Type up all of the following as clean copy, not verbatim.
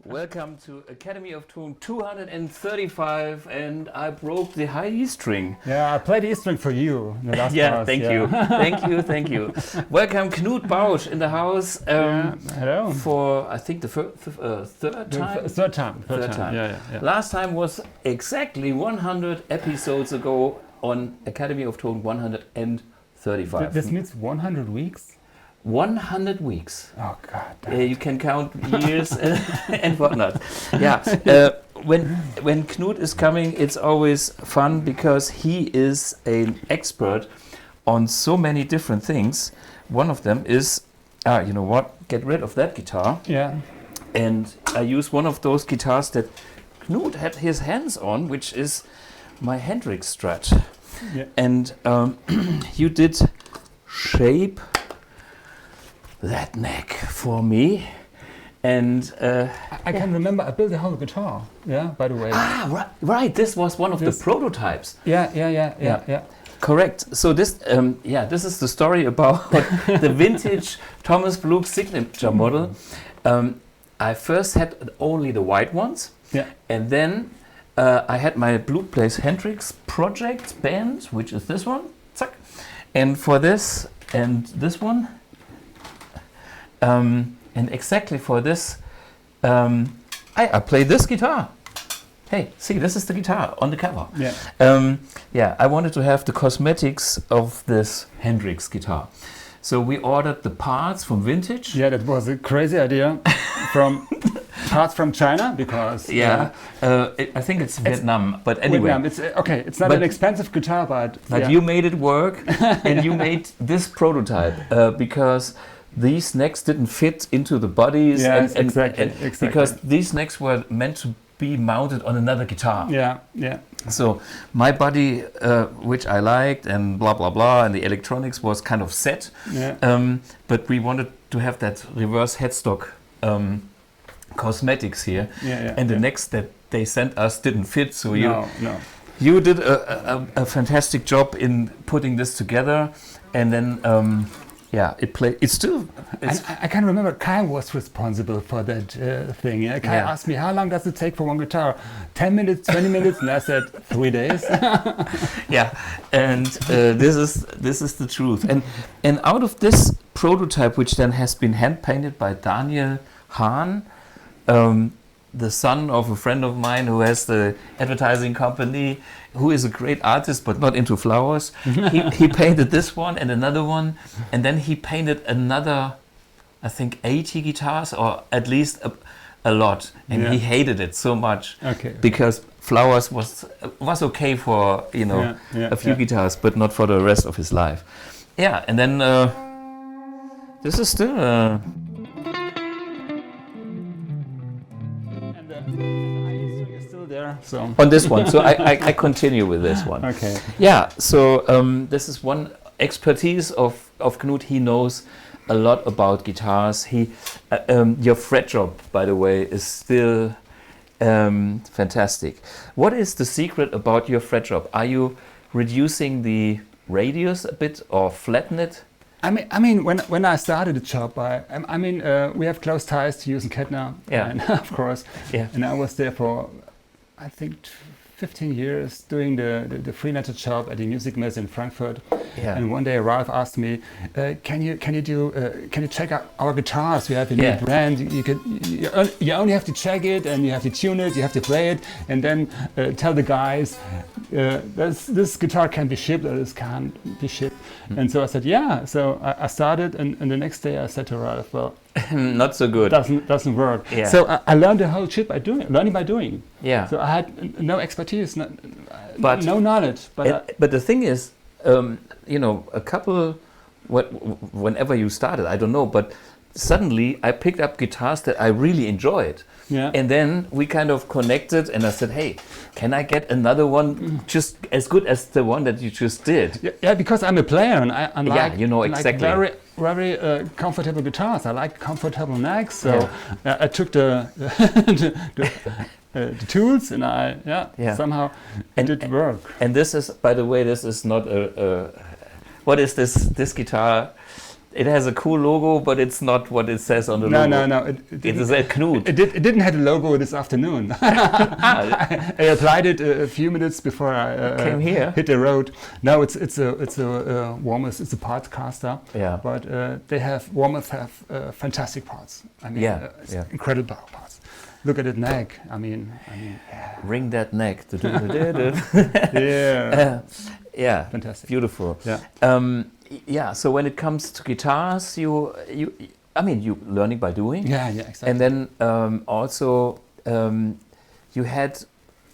Welcome to Academy of Tone 235, and I broke the high E string. Yeah, I played the E string for you in the last class. Thank you. Thank you. Welcome Knut Bausch in the house. Hello. For, I think, the third time? Third time. Yeah. Last time was exactly 100 episodes ago on Academy of Tone 135. This means 100 weeks? 100 weeks. Oh God! You can count years and whatnot. Yeah. When Knut is coming, it's always fun because he is an expert on so many different things. One of them is, you know what? Get rid of that guitar. Yeah. And I use one of those guitars that Knut had his hands on, which is my Hendrix Strat. Yeah. And you did shape that neck for me, and I can remember I built the whole guitar. Yeah, by the way. Right. This was one of the prototypes. Yeah. Correct. So this, this is the story about the vintage Thomas Blug signature model. I first had only the white ones. Yeah. And then I had my Blug Plays Hendrix project band, which is this one. Zack. And for this and this one. And exactly for this, I play this guitar. Hey, see, this is the guitar on the cover. Yeah. I wanted to have the cosmetics of this Hendrix guitar. So we ordered the parts from Vintage. Yeah, that was a crazy idea. From parts from China, because I think it's Vietnam, but anyway. Vietnam, it's okay. It's not an expensive guitar, but you made it work, and you made this prototype because these necks didn't fit into the bodies. Yes, exactly. Because these necks were meant to be mounted on another guitar. Yeah. So my body, which I liked, and blah blah blah, and the electronics was kind of set. Yeah. But we wanted to have that reverse headstock cosmetics here, and the necks that they sent us didn't fit. So you did a fantastic job in putting this together, and then. I can remember Kai was responsible for that thing. Yeah? Kai asked me, how long does it take for one guitar? 10 minutes, 20 minutes? And I said, 3 days. And this is the truth. And out of this prototype, which then has been hand-painted by Daniel Hahn, the son of a friend of mine who has the advertising company, who is a great artist but not into flowers. He painted this one and another one, and then he painted another, I think 80 guitars, or at least a lot, and he hated it so much because flowers was okay for a few guitars, but not for the rest of his life. And then this is still So. On this one, so I continue with this one. Okay. Yeah, so this is one expertise of Knut. He knows a lot about guitars. Your fret job, by the way, is still fantastic. What is the secret about your fret job? Are you reducing the radius a bit or flatten it? I mean, when I started the job, we have close ties to Hughes Kettner, and of course, and I was there for, I think, 15 years doing the freelancer job at the music mess in Frankfurt. And one day Ralph asked me, can you check out our guitars? We have a new brand. You only have to check it, and you have to tune it, you have to play it, and then tell the guys this guitar can be shipped or this can't be shipped. And so I said, so I started, and the next day I said to Ralph, well, not so good. Doesn't work. So I learned the whole shit by doing. So I had no expertise, no knowledge. But the thing is, whenever you started, I don't know, but suddenly I picked up guitars that I really enjoyed. And then we kind of connected, and I said, hey, can I get another one just as good as the one that you just did? Yeah, because I'm a player, and I like exactly. Like very comfortable guitars. I like comfortable necks, so I took the tools, and somehow it did work. And this is, by the way, this is not what is this guitar? it has a cool logo, but it's not what it says on the logo. No. It is a Knut. It didn't have a logo this afternoon. I applied it a few minutes before I came here. Hit the road. No, it's a Warmers. It's a part caster. Yeah. But Warmers have fantastic parts. I mean, incredible parts. Look at that neck. I mean. Ring that neck. Yeah. Fantastic. Beautiful. Yeah. So when it comes to guitars, you learning by doing. Yeah, exactly. And then also you had,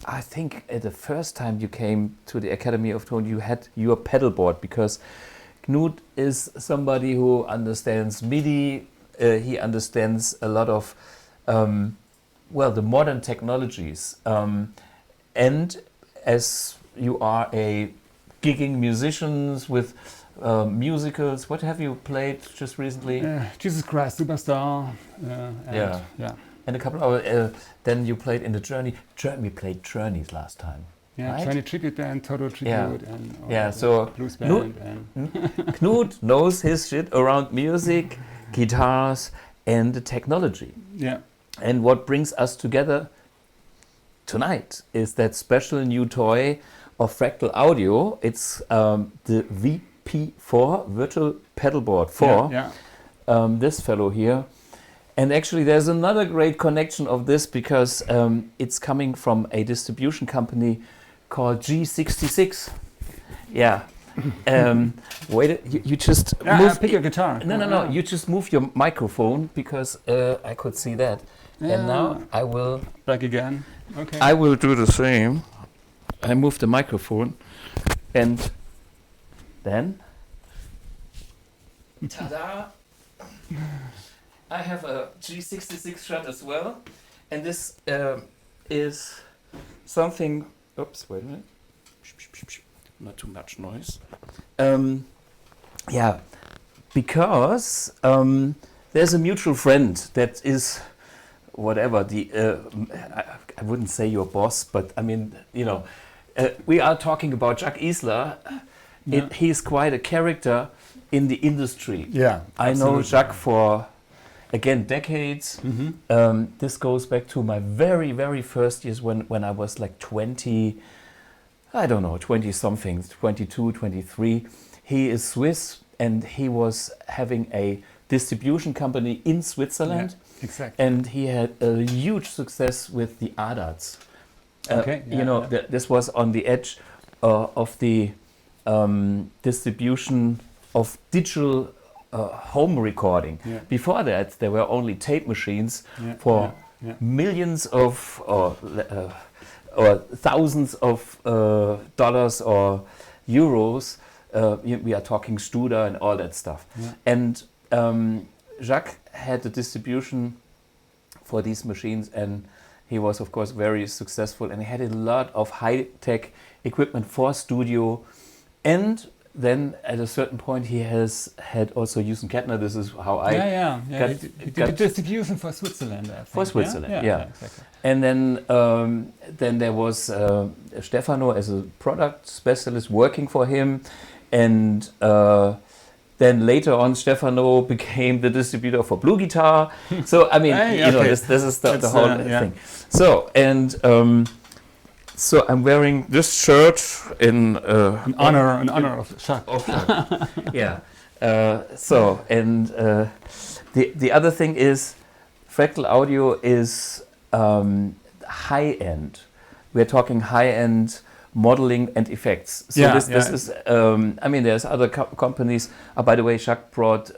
I think, at the first time you came to the Academy of Tone, you had your pedalboard, because Knut is somebody who understands MIDI. He understands a lot of the modern technologies, and as you are a gigging musicians with musicals, what have you played just recently? Jesus Christ Superstar. And a couple of then you played in the Journey. We played Journeys last time. Yeah, right? Journey Tribute Band, Total Tribute, and so Blues Band. Knut knows his shit around music, guitars, and the technology. Yeah. And what brings us together tonight is that special new toy of Fractal Audio. It's the VP4 Virtual Pedalboard 4. This fellow here. And actually there's another great connection of this, because it's coming from a distribution company called G66. Yeah. Wait, you just move. Pick your guitar. No. You just move your microphone, because I could see that. And now I will. Back again. Okay. I will do the same. I move the microphone, and then. Ta-da! I have a G66 shot as well, and this is something. Oops, wait a minute. Not too much noise. Because there's a mutual friend that is, whatever I wouldn't say your boss, but I mean, we are talking about Jacques Isler. He's quite a character in the industry. Yeah, I know Jacques for, again, decades. Mm-hmm. This goes back to my very, very first years when I was like 20, I don't know, 20 something, 22, 23. He is Swiss, and he was having a distribution company in Switzerland. Yeah, exactly. And he had a huge success with the ADATs. Okay. This was on the edge of the distribution of digital home recording. Yeah. Before that, there were only tape machines for millions of or thousands of dollars or euros. We are talking Studer and all that stuff. Yeah. And Jacques had the distribution for these machines, and he was, of course, very successful, and he had a lot of high-tech equipment for studio. And then at a certain point, he has had also Hughes Kettner. This is how I He did distribution for Switzerland, I think. For Switzerland, yeah, exactly. And then there was Stefano as a product specialist working for him, and then later on, Stefano became the distributor for BluGuitar. So I mean, this is the whole thing. So so I'm wearing this shirt in honor of Jacques. The other thing is, Fractal Audio is high end. We're talking high end modeling and effects. So this is. There's other companies. By the way, Jacques brought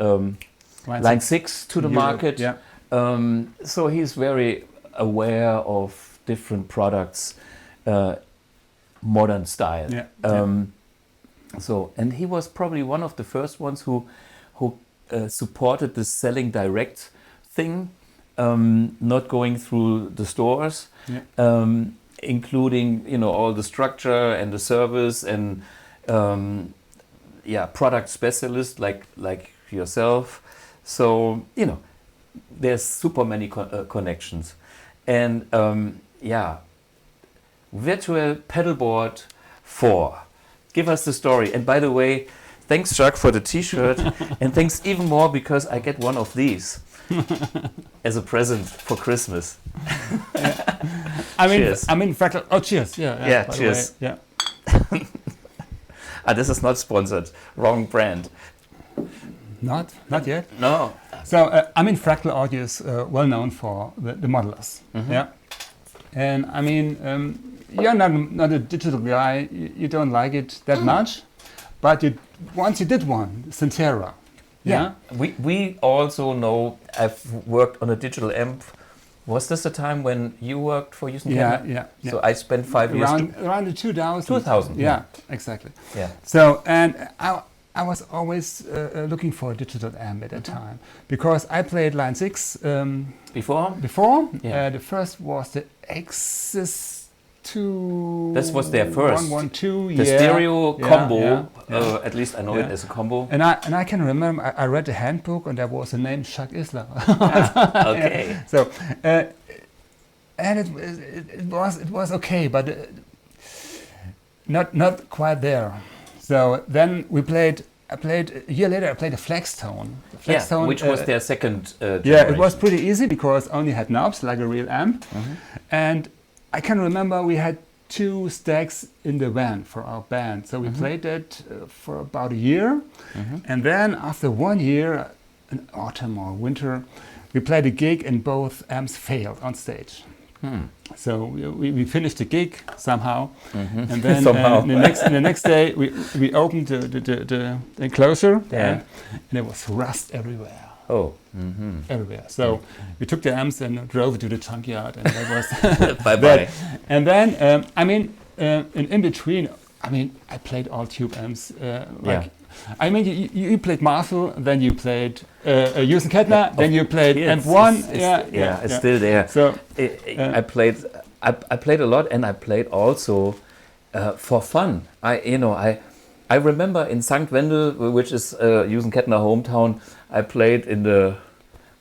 Line 6 to the market. Yeah. So he's very aware of different products, modern style. Yeah. So, and he was probably one of the first ones who supported the selling direct thing, not going through the stores. Yeah. Including all the structure and the service and product specialist like yourself. So there's super many connections, and Virtual Pedalboard 4. Give us the story. And by the way, thanks Jacques for the t-shirt, and thanks even more because I get one of these as a present for Christmas. Cheers. Fractal. Oh, cheers! Yeah, cheers. Yeah. This is not sponsored. Wrong brand. Not yet. No. So Fractal Audio is well known for the modelers. Yeah. And you're not a digital guy. You don't like it that much, but once you did one, Sentera. Yeah. We also know. I've worked on a digital amp. Was this the time when you worked for Hughes Kettner? Yeah. So I spent 5 years. Around the 2000. 2000. Yeah, exactly. Yeah. So I was always looking for a digital amp at that time because I played Line 6 before. The first was the Axis 2. This was their first. 112. The stereo combo. At least I know it as a combo. And I can remember I read the handbook and there was a name Jacques Isler. Okay. So and it was okay, but not quite there. So then I played a year later. I played a Flextone. Which was their second generation. Yeah, it was pretty easy because I only had knobs like a real amp. And I can remember we had 2 stacks in the van for our band. So we played that for about a year. And then after 1 year, in autumn or winter, we played a gig and both amps failed on stage. So we finished the gig somehow, and then the next day we opened the enclosure, and there was rust everywhere. Oh, everywhere. So we took the amps and drove it to the junkyard, and that was bye bye. And then in between, I played all tube amps. You played Marshall, then you played Hughes Kettner, then you played Amp1. It's still there. So I played a lot, and I played also for fun. I remember in St. Wendel, which is Hughes Kettner hometown, I played in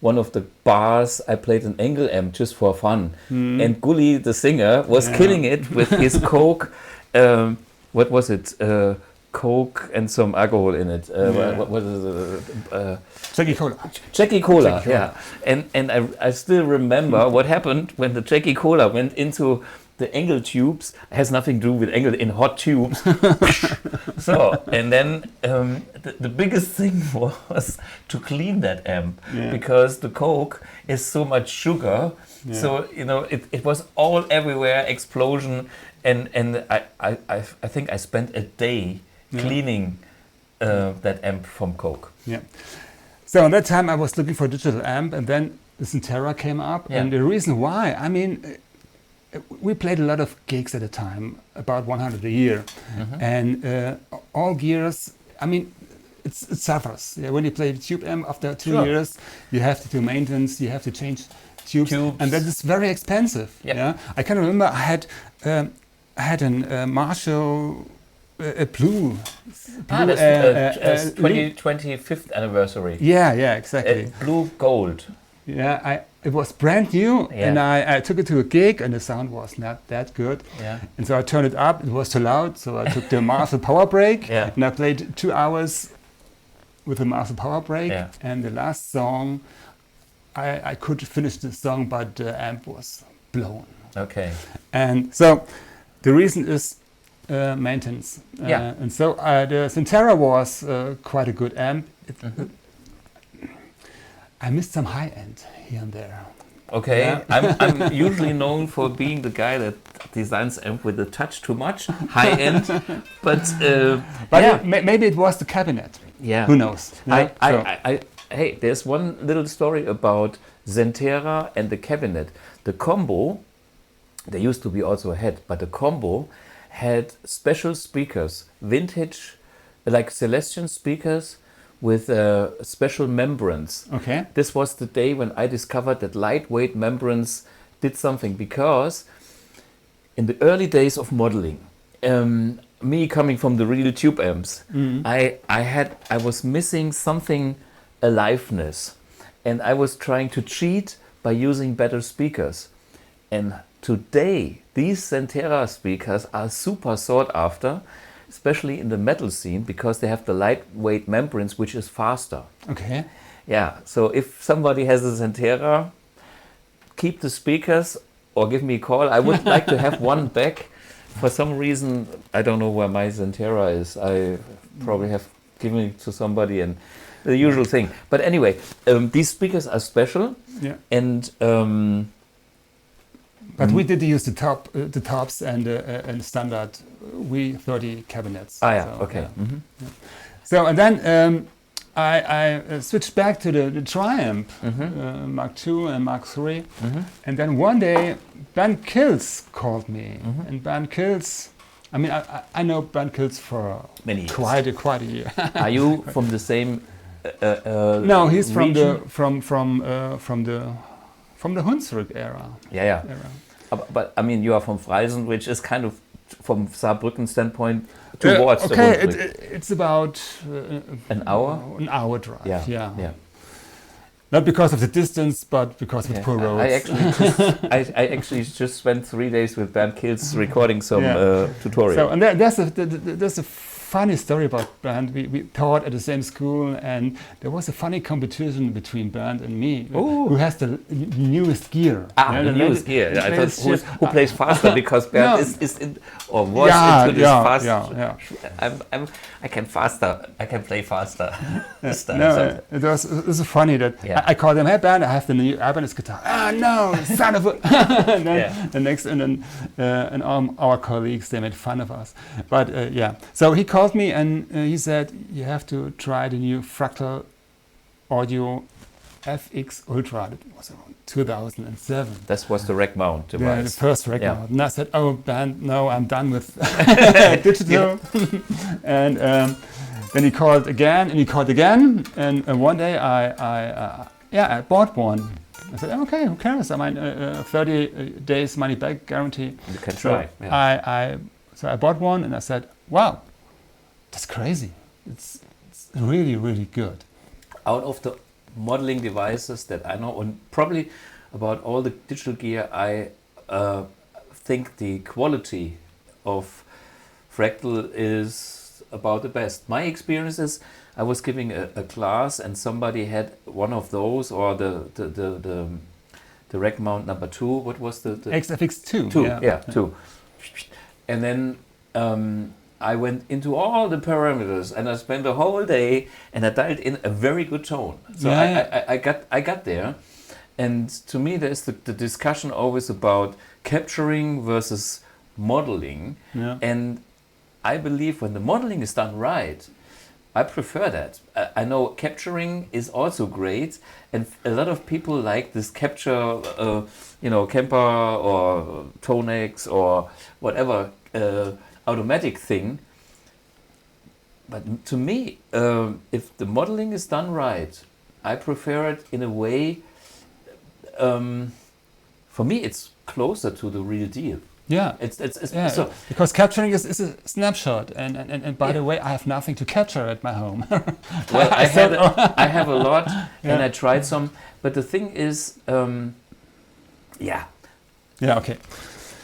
one of the bars. I played an Engel amp just for fun, and Gully, the singer, was killing it with his Coke. What was it? Coke and some alcohol in it. What was it? Jackie Cola. Jackie Cola, yeah. And I still remember what happened when the Jackie Cola went into the Engel tubes. It has nothing to do with Engel in hot tubes. So, and then the biggest thing was to clean that amp because the Coke is so much sugar. Yeah. So, it was all everywhere, explosion. And I think I spent a day cleaning that amp from Coke. Yeah. So at that time I was looking for a digital amp, and then the Sentera came up. And the reason why, we played a lot of gigs at the time, about 100 a year. And all gears, it suffers. Yeah, when you play the tube amp after 2 years, you have to do maintenance, you have to change tubes. And that is very expensive. Yeah. I can remember I had a Marshall blue. That's 25th anniversary. Yeah, exactly. Blue gold. Yeah, it was brand new, and I took it to a gig, and the sound was not that good. Yeah. And so I turned it up. It was too loud, so I took the Marshall power brake, and I played 2 hours with the Marshall power brake. Yeah. And the last song, I could finish the song, but the amp was blown. Okay. And so the reason is maintenance. And so the Sentera was quite a good amp. I missed some high end here and there. Okay, yeah. I'm usually known for being the guy that designs amp with a touch too much, high end, but maybe it was the cabinet. Yeah, who knows? Yeah? Hey, there's one little story about Sentera and the cabinet. The combo, there used to be also a head, but the combo had special speakers, vintage, like Celestion speakers, with special membranes. Okay. This was the day when I discovered that lightweight membranes did something, because in the early days of modeling, me coming from the real tube amps, I was missing something, aliveness, and I was trying to cheat by using better speakers. And today these Sentera speakers are super sought after. especially in the metal scene, because they have the lightweight membranes, which is faster. Okay. Yeah, so if somebody has a Sentera, keep the speakers or give me a call. I would like to have one back. For some reason, I don't know where my Sentera is. I probably have given it to somebody, and the usual thing. But anyway, these speakers are special. Yeah. And but we did use the tops and standard V30 cabinets. Ah, yeah. So, Okay. Yeah. Mm-hmm. Yeah. So and then I switched back to the Triumph Mark II and Mark III, and then one day Bernd Kills called me, and Bernd Kills. I mean, I know Bernd Kills for many years. Quite a year. Are you from the same? No, he's from region? the Hunsrück era. Yeah. But I mean, you are from Freisen, which is kind of from Saarbrücken standpoint towards the Hunsrück. It's about an hour. An hour drive. Yeah. Not because of the distance, but because of the poor roads. I actually just spent 3 days with Bernd Kills recording some tutorial. So and there's a funny story about Bernd. We taught at the same school, and there was a funny competition between Bernd and me. Who has the newest gear? The newest gear. I thought who plays faster, because Bernd is in, or was into this fast. Yeah. I can play faster. It was funny that I called him, "Hey Bernd, I have the new Ibanez guitar." Ah no, son of a! And our colleagues, they made fun of us. But so he called me and he said, "You have to try the new Fractal Audio FX Ultra." It was around 2007. That was the rack mount device. Yeah, the first rack mount. And I said, "Oh, Bernd, no, I'm done with digital." And then he called again, and he called again. And one day I bought one. I said, "Okay, who cares? I mean, 30 days money back guarantee." You can try. So I bought one, and I said, "Wow, that's crazy. It's really, really good." Out of the modeling devices that I know, and probably about all the digital gear, I think the quality of Fractal is about the best. My experience is I was giving a class, and somebody had one of those, or the rack mount number 2. What was the XFX2? 2. And then I went into all the parameters, and I spent the whole day, and I dialed in a very good tone. So I got there, and to me there's the discussion always about capturing versus modeling, and I believe when the modeling is done right, I prefer that. I know capturing is also great, and a lot of people like this capture, Kemper or Tonex or whatever automatic thing. But to me, if the modeling is done right, I prefer it in a way. For me, it's closer to the real deal. Yeah, so because capturing is a snapshot, and by the way, I have nothing to capture at my home. Well, I have a lot, and I tried some, but the thing is, okay.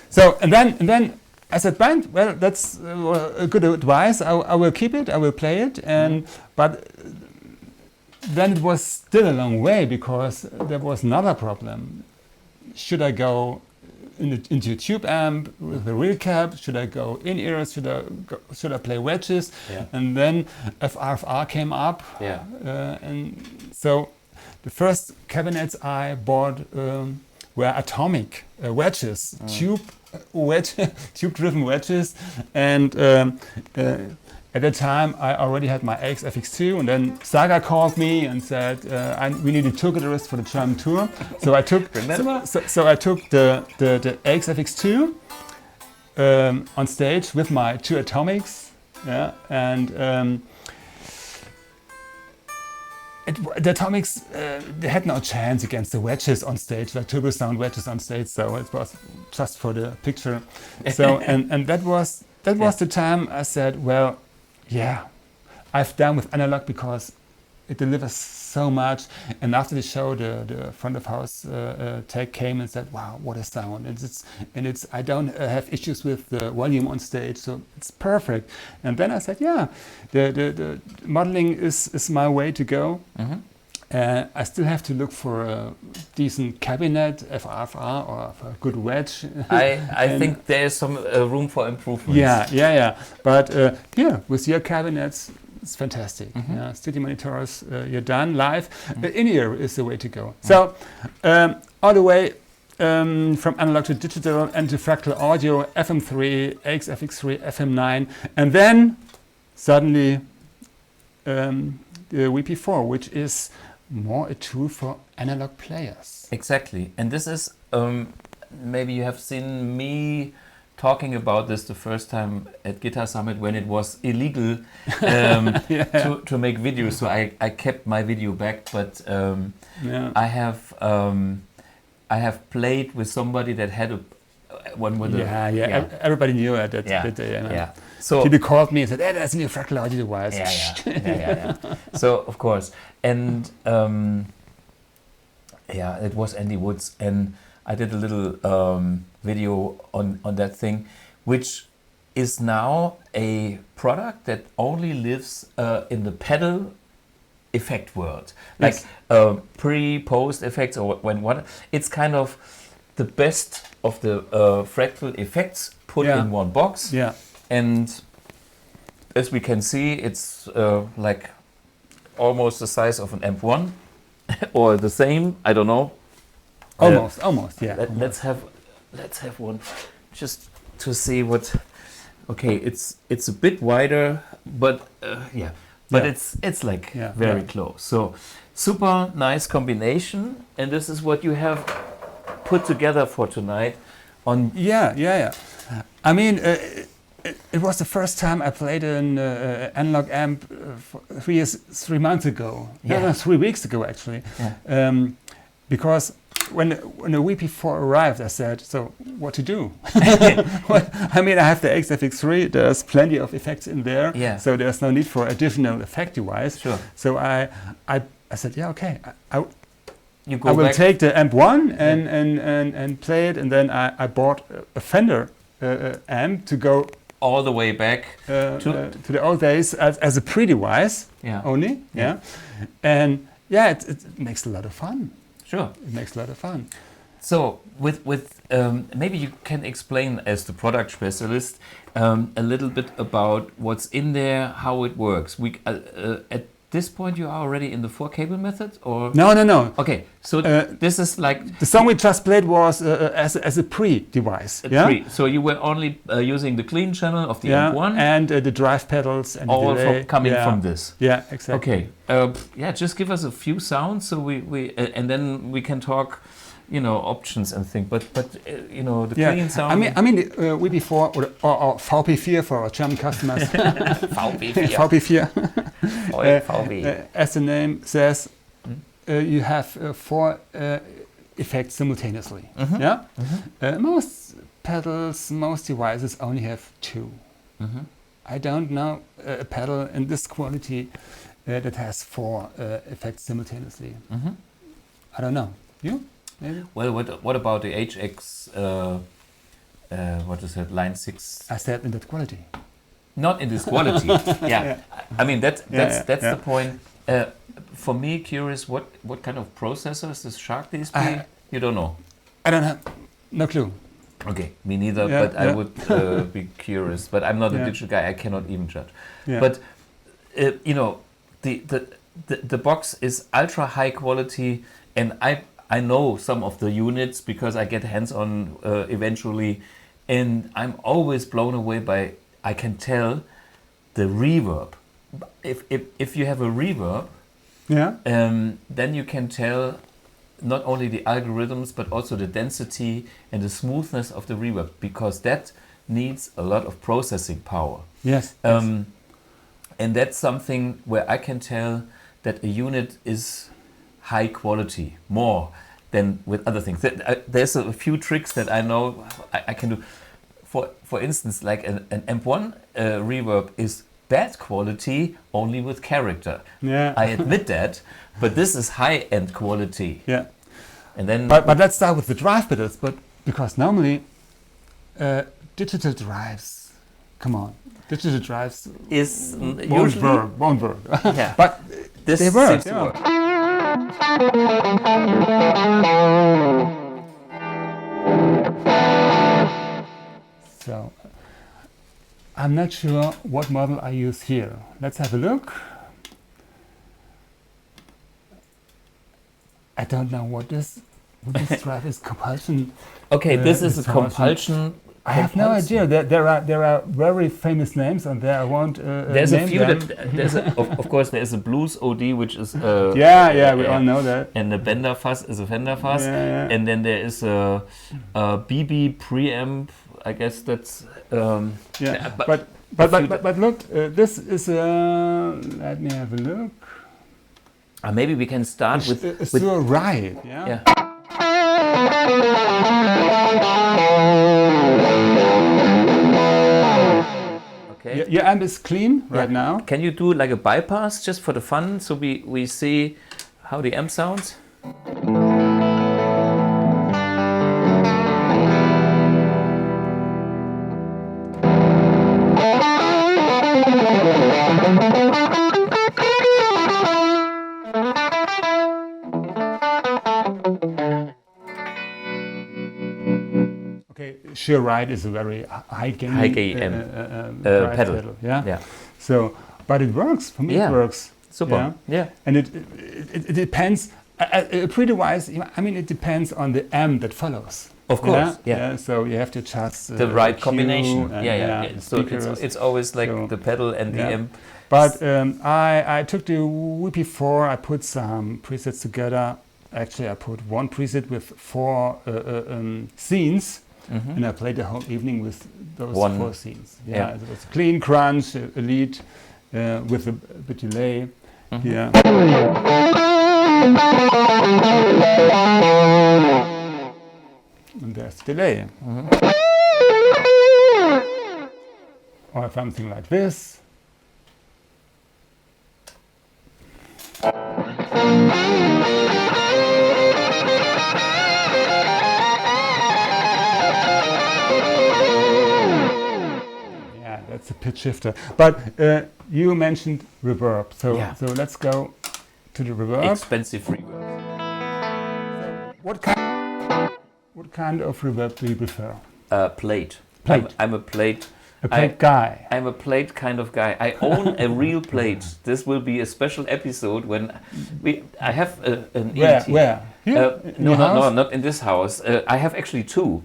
So and then I said, Bernd, well, that's a good advice. I will keep it. I will play it, but then it was still a long way, because there was another problem. Should I go into a tube amp with a real cab? Should I go in ears? Should I play wedges? And then FRFR came up, and so the first cabinets I bought were atomic wedges, tube-driven wedges, and at that time I already had my XFX2, and then Saga called me and said we need a tour guitarist for the German tour. So I took so I took the XFX2 on stage with my 2 atomics, and the atomics they had no chance against the wedges on stage, like turbo sound wedges on stage. So it was just for the picture. So and that was the time I said, well, I've done with analog, because it delivers so much. And after the show, the front of house tech came and said, "Wow, what a sound!" And it's I don't have issues with the volume on stage, so it's perfect. And then I said, "Yeah, the modeling is my way to go." Mm-hmm. I still have to look for a decent cabinet, FRFR, or a good wedge. I think there is some room for improvement. Yeah. But with your cabinets, it's fantastic. Mm-hmm. Yeah, studio monitors, you're done live. In-ear is the way to go. So all the way from analog to digital and to fractal audio, FM3, AXFX3, FM9, and then suddenly the VP4, which is more a tool for analog players. Exactly. And this is, maybe you have seen me talking about this the first time at Guitar Summit when it was illegal to make videos. So I kept my video back, but I have played with somebody that had one with everybody knew it that day. Yeah. So people called me and said, "Hey, that's a new fractal audio device." Yeah. So of course, and it was Andy Woods, and I did a little video on that thing, which is now a product that only lives in the pedal effect world, like pre-post effects, or when what. It's kind of the best of the fractal effects put in one box. Yeah. And as we can see, it's like almost the size of an Amp1 or the same. I don't know. Almost. Yeah. Let's have one just to see what. Okay, it's a bit wider, but it's like very close. So super nice combination, and this is what you have put together for tonight. I mean, it was the first time I played an analog amp 3 months ago. No, 3 weeks ago actually. Yeah. Because when the VP4 arrived, I said, "So what to do?" I mean, I have the XFX3. There's plenty of effects in there, so there's no need for additional effect device. Sure. So I said, "Yeah, okay." I will back. take the Amp1 and play it, and then I bought a Fender amp to go all the way back to the old days as a pre-device only. Yeah. And it makes a lot of fun. Sure. It makes a lot of fun. So with maybe you can explain, as the product specialist, a little bit about what's in there, how it works. We at this point you are already in the 4-cable method, or no. Okay, so this is like the song we just played was as a pre-device. So you were only using the clean channel of the Amp1 and the drive pedals and all the delay. coming from this. Yeah, exactly. Okay. Just give us a few sounds so we and then we can talk, options and things. But the clean sound. I mean the VP4 or VP4 for our German customers. VP4. As the name says, you have 4 effects simultaneously. Mm-hmm. Yeah. Mm-hmm. Most pedals, most devices only have 2. Mm-hmm. I don't know a pedal in this quality that has 4 effects simultaneously. Mm-hmm. I don't know. You? Maybe? Well, what about the HX? What is it? Line 6. I said in that quality. Not in this quality. I mean that's the point. For me, curious, what kind of processors does Shark DSP? You don't know. I don't have no clue. Okay, me neither. But I would be curious. But I'm not a digital guy. I cannot even judge. Yeah. But the box is ultra high quality, and I know some of the units because I get hands on eventually, and I'm always blown away by. I can tell the reverb. If you have a reverb, then you can tell not only the algorithms but also the density and the smoothness of the reverb, because that needs a lot of processing power. Yes. And that's something where I can tell that a unit is high quality more than with other things. There's a few tricks that I know I can do. For instance, like an Amp1 reverb is bad quality only with character. Yeah. I admit that, but this is high-end quality. Yeah. And then, but let's start with the drive pedals. But because normally digital drives, come on, digital drives is won't work. Yeah. But this they work. seems to work. So I'm not sure what model I use here. Let's have a look. I don't know what this drive is. Compulsion. Okay, this is a distortion. compulsion. I have no idea. There are very famous names on there. I won't There's a name few them. of course there's a blues OD, which is we all know that. and the Bender Fuzz is a Fender Fuzz, Yeah. and then there is a BB preamp. I guess that's But look, this is let me have a look. Maybe we can start with so right, yeah. Okay. Your amp is clean right now. Can you do like a bypass just for the fun, so we see how the amp sounds? Okay, sure, right is a very high gain pedal. Yeah. So, but it works for me. Yeah. It works. Super. Yeah. And it depends. Pretty wise. I mean, it depends on the amp that follows. Of course. Yeah. So you have to adjust the right EQ combination. and, So it's always like the pedal and the amp. But I took the VP4. I put some presets together. Actually, I put one preset with 4 scenes. Mm-hmm. And I played the whole evening with those 4 scenes. Yeah, it was clean, crunch, a lead with a bit delay. Mm-hmm. Yeah. And there's the delay. Mm-hmm. Or something like this. That's a pitch shifter. But you mentioned reverb, so let's go to the reverb. Expensive reverb. So what kind of reverb do you prefer? Plate. Plate. I'm a plate. A plate guy. I'm a plate kind of guy. I own a real plate. This will be a special episode when I have an ET. Where? Here? No, not in this house. I have actually 2.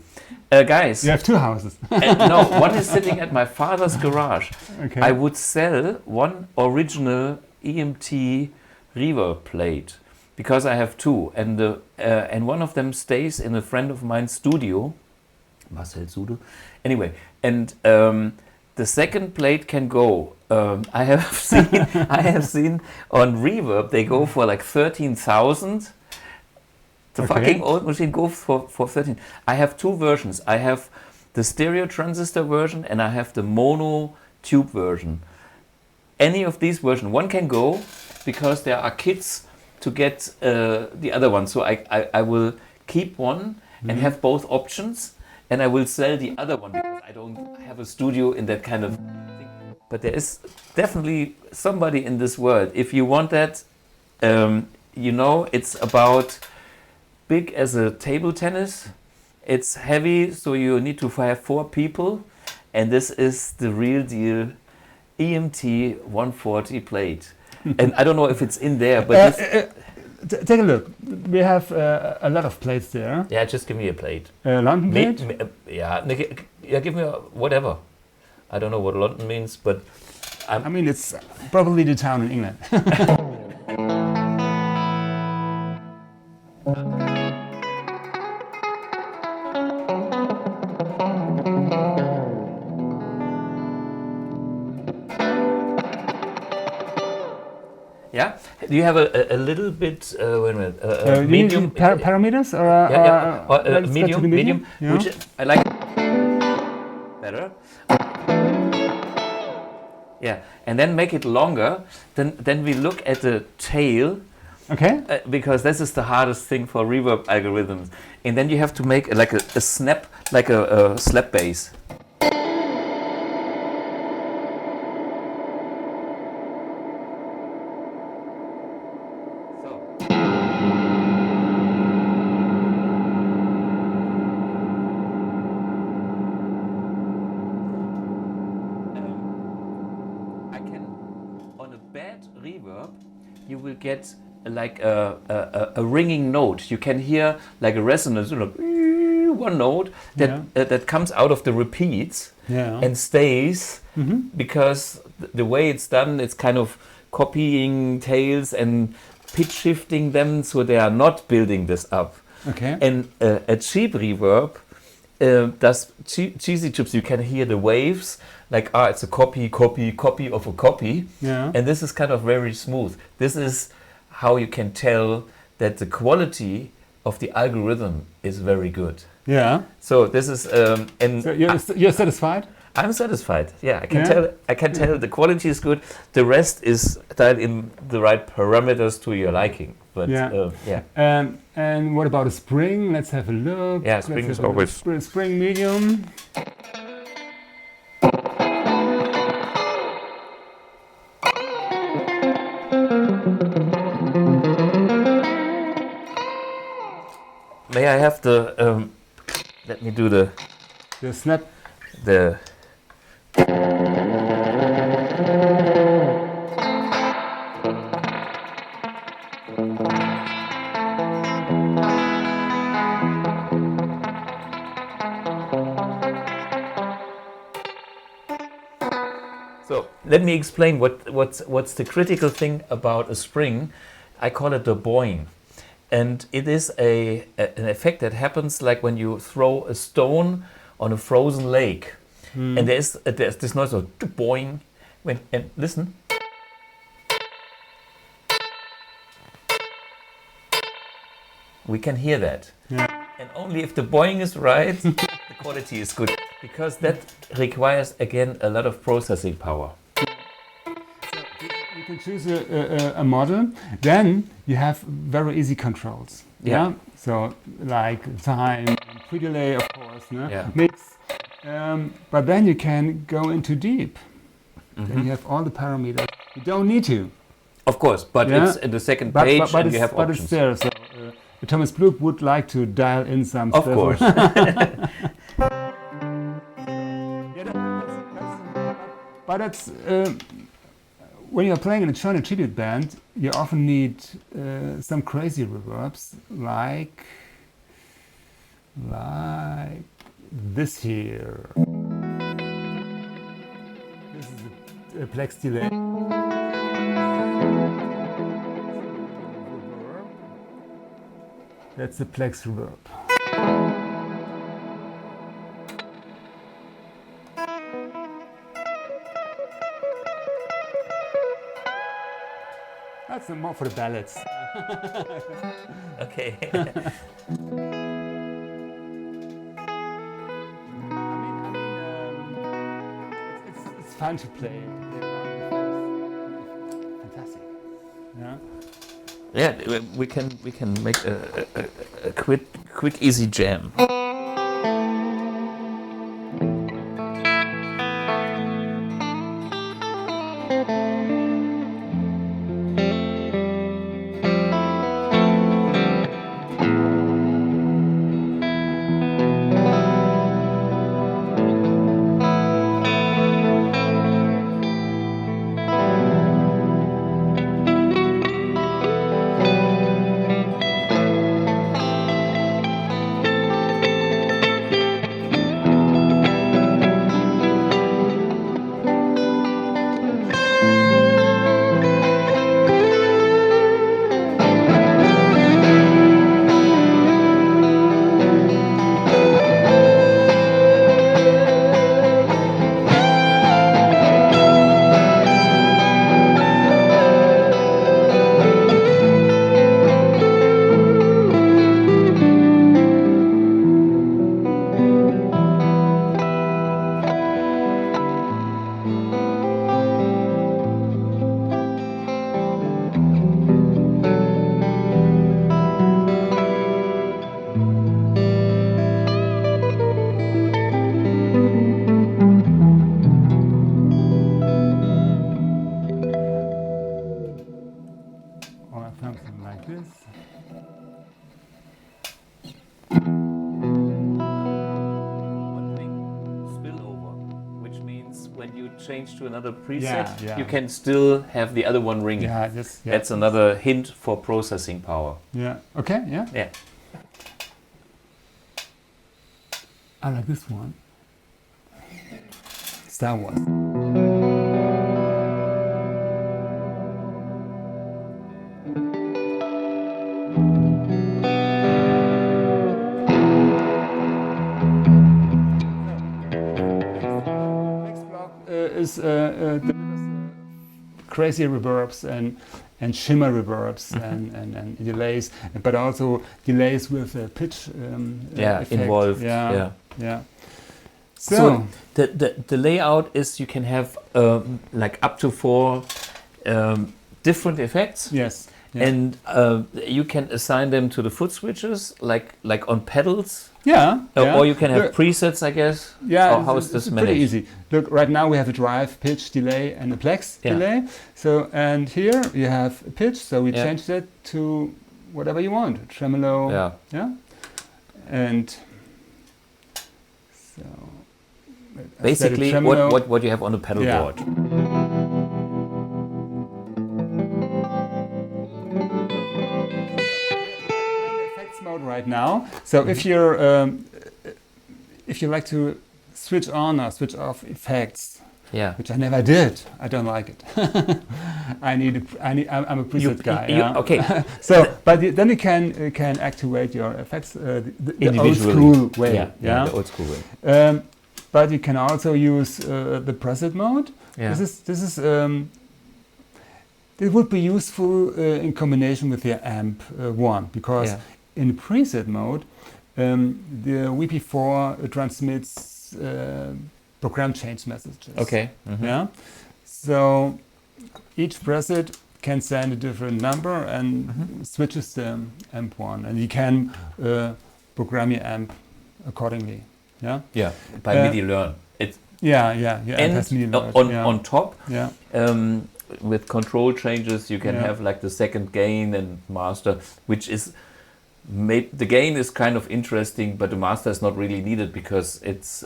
Guys. You have 2 houses. No, one is sitting at my father's garage. Okay. I would sell one original EMT reverb plate because I have 2, and one of them stays in a friend of mine's studio, Marcel Sude. Anyway, and the second plate can go. I have seen on Reverb they go for like 13,000. The fucking old machine goes for 13. I have 2 versions. I have the stereo transistor version and I have the mono tube version. Any of these versions, one can go because there are kits to get the other one. So I will keep one and have both options, and I will sell the other one because I don't have a studio in that kind of thing. But there is definitely somebody in this world. If you want that, it's about big as a table tennis. It's heavy, so you need to have 4 people, and this is the real deal EMT 140 plate. And I don't know if it's in there, but take a look. We have a lot of plates there. Yeah, just give me a plate. London plate? Give me whatever. I don't know what London means, but I mean, it's probably the town in England. Yeah. Do you have a little bit? Wait a minute. Medium parameters or medium, yeah. Which I like better. Yeah, and then make it longer. Then we look at the tail. Okay. Because this is the hardest thing for reverb algorithms. And then you have to make like a snap, like a slap bass. Reverb, you will get like a ringing note. You can hear like a resonance, like one note that comes out of the repeats and stays because the way it's done, it's kind of copying tails and pitch shifting them so they are not building this up. Okay. And a cheap reverb does cheesy chips. You can hear the waves. Like, it's a copy of a copy. Yeah. And this is kind of very smooth. This is how you can tell that the quality of the algorithm is very good. Yeah. So this is and so you're satisfied? I'm satisfied. Yeah, I can tell the quality is good. The rest is dialed in the right parameters to your liking. But and what about a spring? Let's have a look. Yeah, spring is always spring medium. May I have the? Let me do the snap. So let me explain what's the critical thing about a spring. I call it the boing. And it is an effect that happens like when you throw a stone on a frozen lake. And there's this noise of boing. And listen. We can hear that. Yeah. And only if the boing is right, the quality is good. Because that requires, again, a lot of processing power. You can choose a model, then you have very easy controls. Yeah. So like time, pre-delay, of course, no? Mix. But then you can go into deep. Then you have all the parameters. You don't need to. Of course, but it's in the second page and you have options. But it's there. So Thomas Blug would like to dial in some Of stuff. course. But that's when you're playing in a joint tribute band, you often need some crazy reverbs, like this here. This is a Plex delay. That's the Plex reverb. That's more for the ballads. Okay. It's fun to play. Fantastic. Yeah. Yeah, we can make a quick easy jam. like this. One thing, spillover, which means when you change to another preset, you can still have the other one ringing. That's another hint for processing power. Yeah. Okay. Yeah. Yeah. I like this one. Star Wars. Is crazy reverbs and shimmer reverbs and delays, but also delays with pitch effect. Involved. Yeah. So the layout is you can have like up to 4 different effects. Yes. Yeah. And you can assign them to the foot switches, like on pedals. Yeah. Or you can have presets, I guess. Yeah. Or how is this managed? Pretty easy. Look, right now we have a drive, pitch, delay, and a plex delay. So, and here you have a pitch. So we change that to whatever you want, tremolo. Yeah. And so basically, what you have on the pedal board. Mode right now. So if you like to switch on or switch off effects, which I never did, I don't like it. I'm a preset guy. Okay. So, but then you can activate your effects the old school way. The old school way. But you can also use the preset mode. Yeah. This is it would be useful in combination with your Amp1 because in preset mode, the VP4 transmits program change messages. Okay. Yeah. So each preset can send a different number and switches the Amp1, and you can program your amp accordingly. Yeah. Yeah. By MIDI learn. It's and on top. Yeah. With control changes, you can have like the second gain and master, which is. The gain is kind of interesting, but the master is not really needed because it's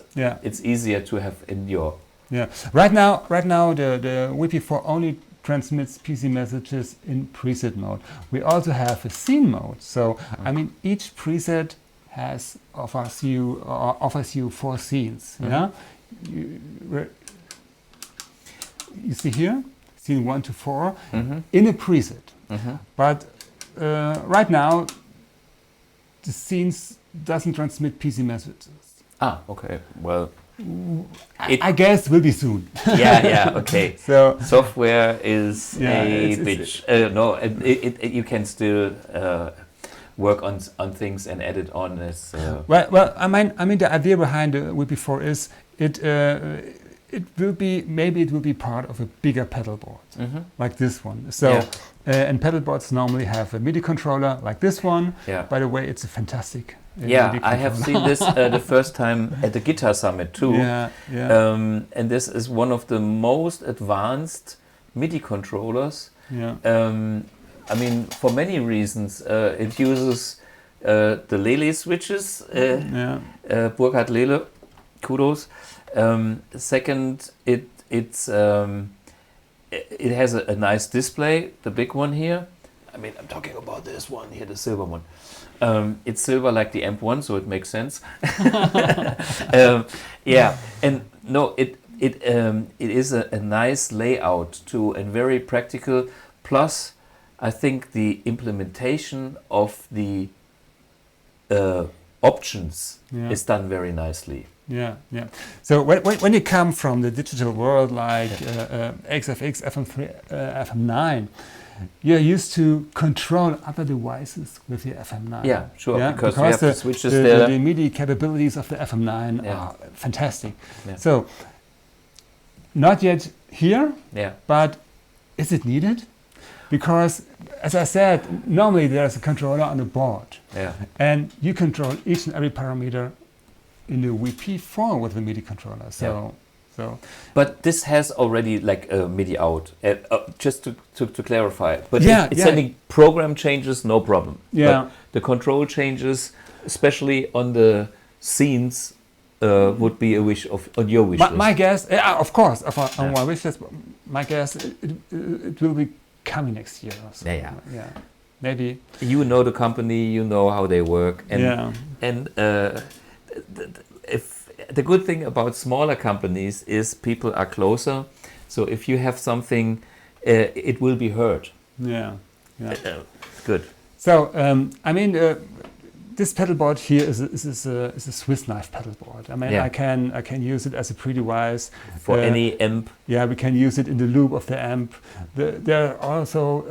easier to have in your. Yeah. Right now the VP4 only transmits PC messages in preset mode. We also have a scene mode. So I mean each preset offers you 4 scenes. Yeah. You see here scene 1 to 4 in a preset. But right now. The scenes doesn't transmit PC messages. Ah, okay. Well, I guess will be soon. Okay. So software is a bitch. No, you can still work on things and edit on this. Well, I mean, the idea behind the VP4 is it will be part of a bigger pedal board like this one. So. And pedal boards normally have a MIDI controller like this one. Yeah. By the way, it's a fantastic MIDI I have seen this the first time at the Guitar Summit too. And this is one of the most advanced MIDI controllers. Yeah. I mean, for many reasons. It uses the Lele switches. Burkhard Lele, kudos. Second, it has a nice display, the big one here. I mean, I'm talking about this one here, the silver one. It's silver like the Amp1, so it makes sense. And no, it is a nice layout too, and very practical. Plus, I think the implementation of the options is done very nicely. Yeah. So when you come from the digital world like XFX, FM3, FM9, you're used to control other devices with your FM9. Yeah, sure, because you have the switches there. The MIDI capabilities of the FM9 are fantastic. Yeah. So, not yet here, but is it needed? Because, as I said, normally there's a controller on the board. And you control each and every parameter in the VP4 with the MIDI controller. So So, but this has already like a MIDI out. Just to clarify, but it's sending program changes, no problem. Yeah, but the control changes, especially on the scenes, would be a wish on your wish list. My guess, of course, on my wish list. My guess, it will be coming next year. Or so. Yeah. Maybe you know the company, you know how they work, and if the good thing about smaller companies is people are closer, so if you have something, it will be heard. Good. So I mean, this pedalboard here is a Swiss knife pedalboard. I mean, I can use it as a pre-device for any amp. Yeah, we can use it in the loop of the amp. There are also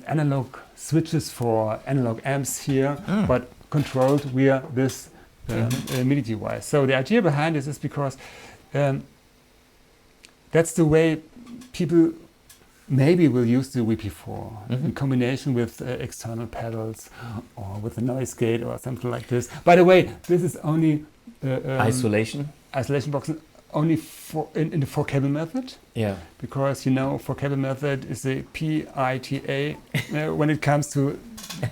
analog switches for analog amps here, but controlled via this MIDI device. So the idea behind this is because that's the way people maybe will use the VP4 in combination with external pedals or with a noise gate or something like this. By the way, this is only isolation box only in the 4-cable method. Yeah. Because 4-cable method is a PITA when it comes to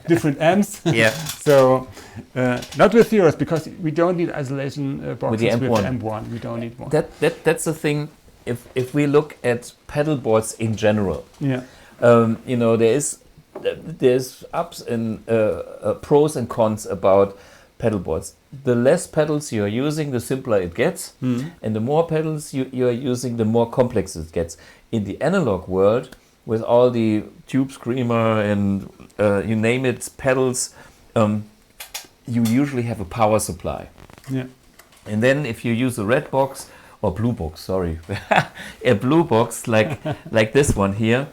different amps. Yeah. So not with yours, because we don't need isolation boxes with Amp1. We don't need one. That's the thing. If we look at pedal boards in general, there's ups and pros and cons about pedal boards. The less pedals you are using, the simpler it gets, and the more pedals you are using, the more complex it gets. In the analog world, with all the tube screamer and you name it pedals, you usually have a power supply. Yeah. And then if you use a red box or blue box, sorry, a blue box like this one here,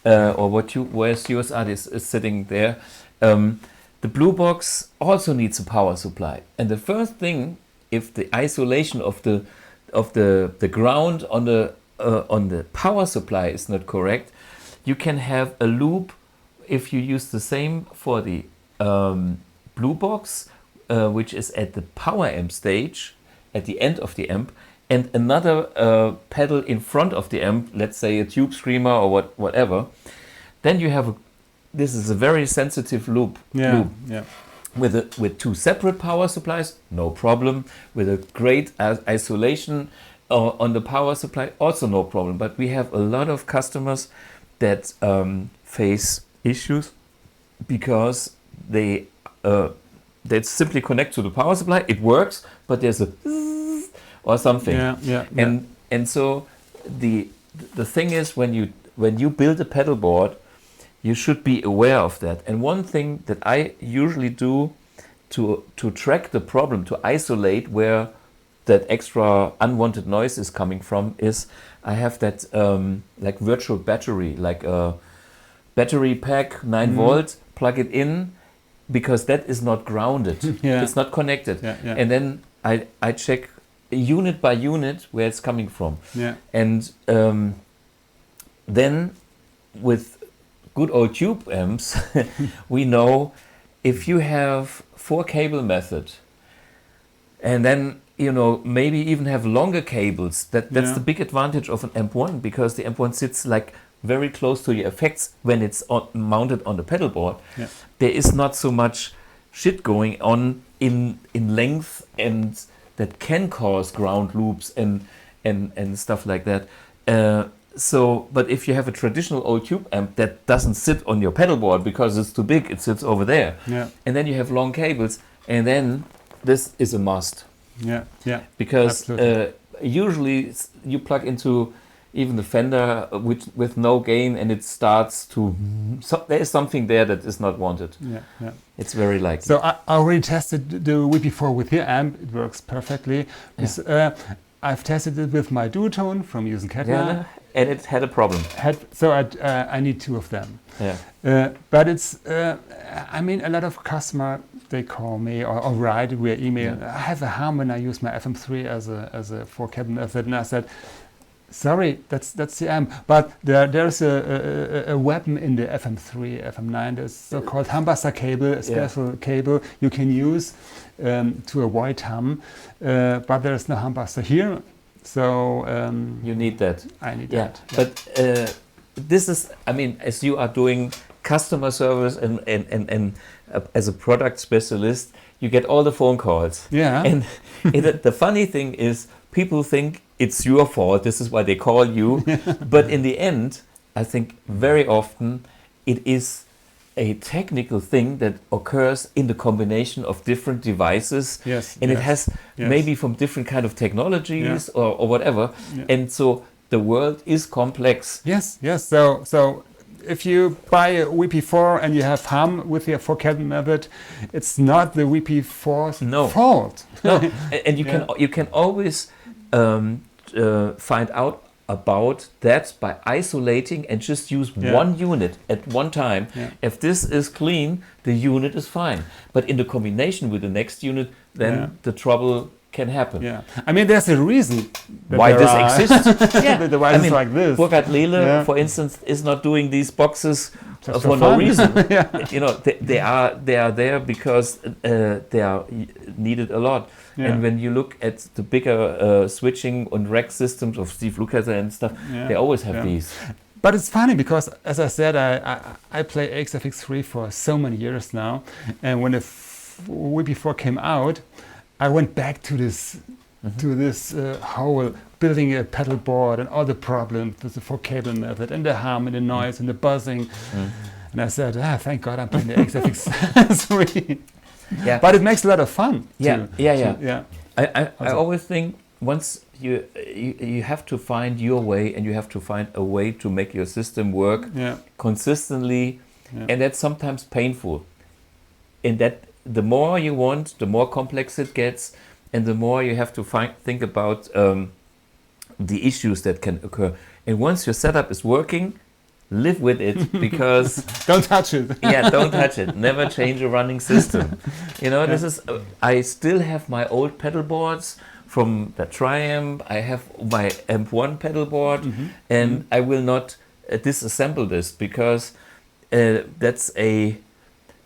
or where's yours is sitting there. The blue box also needs a power supply, and the first thing, if the isolation of the ground on the power supply is not correct, you can have a loop. If you use the same for the blue box, which is at the power amp stage, at the end of the amp, and another pedal in front of the amp, let's say a tube screamer or whatever, then you have this is a very sensitive loop. Yeah. With two separate power supplies, no problem. With a great isolation on the power supply, also no problem. But we have a lot of customers that face issues because they simply connect to the power supply. It works, but there's a or something. And so the thing is, when you build a pedal board, you should be aware of that. And one thing that I usually do to track the problem, to isolate where that extra unwanted noise is coming from, is I have that like virtual battery, like a battery pack, 9 volt, plug it in, because that is not grounded. It's not connected. And then I check unit by unit where it's coming from. And then with good old tube amps, we know if you have 4-cable method, and then maybe even have longer cables. That's the big advantage of an Amp1, because the Amp1 sits like very close to the effects when it's mounted on the pedal board. There is not so much shit going on in length, and that can cause ground loops and stuff like that. But if you have a traditional old tube amp that doesn't sit on your pedal board because it's too big, it sits over there. And then you have long cables, and then this is a must. Because usually you plug into even the Fender with no gain, and it starts to. So there is something there that is not wanted. It's very likely. So I already tested the VP4 with your amp. It works perfectly. I've tested it with my duotone from Hughes Kettner. And it had a problem. So I need 2 of them. But it's, I mean, a lot of customers, they call me or write via email. I have a hum when I use my FM3 as a 4-cable method, and I said, sorry, that's the amp. But there's a weapon in the FM3, FM9. There's so-called humbuster cable, a special cable you can use to avoid hum. But there's no humbuster here. So you need that. I need yeah. that. But this is, I mean, as you are doing customer service and as a product specialist, you get all the phone calls. Yeah. And the funny thing is, people think it's your fault. This is why they call you. But in the end, I think very often it is a technical thing that occurs in the combination of different devices. Yes. And yes, it has yes. maybe from different kind of technologies or whatever. Yeah. And so the world is complex. Yes, yes. So if you buy a VP4 and you have hum with your 4-cable method, it's not the VP4's fault. No, and you can always find out about that by isolating and just use one unit at one time. Yeah. If this is clean, the unit is fine. But in the combination with the next unit, then the trouble can happen. Yeah, I mean, there's a reason why this exists. Yeah, the devices like this. Burkhard Lehle, for instance, is not doing these boxes for no reason. You know, they are there because they are needed a lot. Yeah. And when you look at the bigger switching and rack systems of Steve Lukather and stuff, they always have these. But it's funny because, as I said, I play XFX3 for so many years now, and when the VP4 came out, I went back to this whole building a pedal board and all the problems with the 4-cable method and the hum and the noise and the buzzing. And I said, thank God I'm playing the XFX3. Yeah. But it makes a lot of fun. I always think once you have to find your way, and you have to find a way to make your system work consistently, and that's sometimes painful. And that the more you want, the more complex it gets, and the more you have to think about the issues that can occur. And once your setup is working, live with it, because don't touch it. Don't touch it. Never change a running system. You know, this is. I still have my old pedal boards from the Triumph. I have my Amp1 pedalboard, and I will not disassemble this, because that's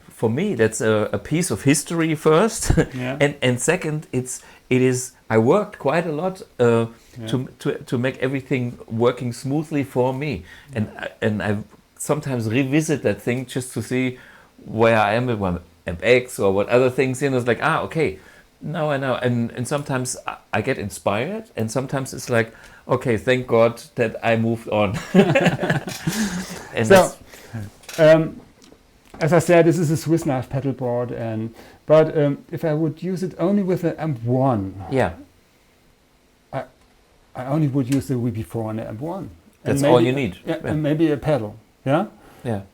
for me, that's a piece of history first, and second, it is. I worked quite a lot to make everything working smoothly for me, and I sometimes revisit that thing just to see where I am with my MX or what other things. It's like, okay, now I know, and sometimes I get inspired, and sometimes it's like, okay, thank God that I moved on. And so. As I said, this is a Swiss knife pedal board, but if I would use it only with an Amp1, I only would use the VP4 and the Amp1. That's all you need. And maybe a pedal. Yeah.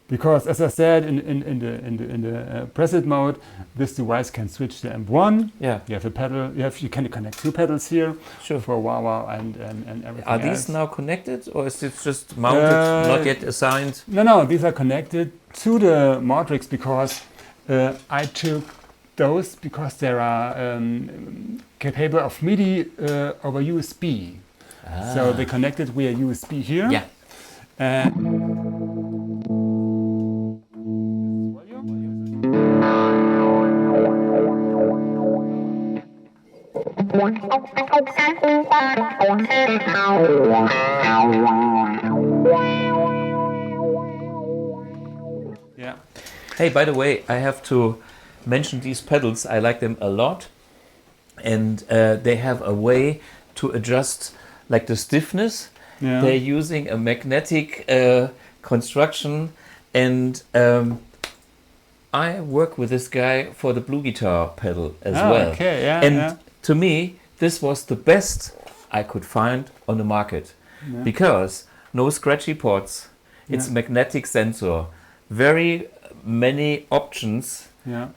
Because, as I said, in the preset mode, this device can switch to Amp1. Yeah. You have a pedal. You can connect 2 pedals here. Sure. For wah-wah and everything. Are these now connected, or is it just mounted, not yet assigned? No. These are connected to the Matrix, because I took those because they are capable of MIDI over USB. So they connected via USB here. Yeah. Yeah. Hey, by the way, I have to mention these pedals. I like them a lot, and they have a way to adjust, like the stiffness. They're using a magnetic construction, and I work with this guy for the BluGuitar pedal as well. Okay, and to me, this was the best I could find on the market, because no scratchy ports. It's magnetic sensor, very many options,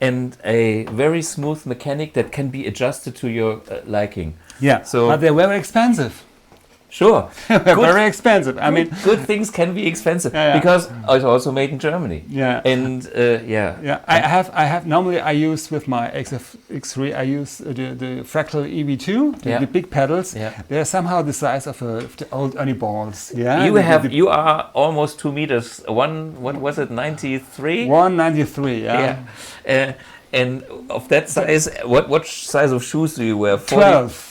and a very smooth mechanic that can be adjusted to your liking. Yeah, but they're very expensive. Sure. Very expensive. I mean, good things can be expensive because it's also made in Germany. Yeah. And I have normally I use with my XFX3 I use the Fractal EV2, the big pedals. Yeah. They're somehow the size of the old Ernie balls. Yeah. You are almost 2 meters. What was it? 93. 193. Yeah. And of that size, what size of shoes do you wear? 12.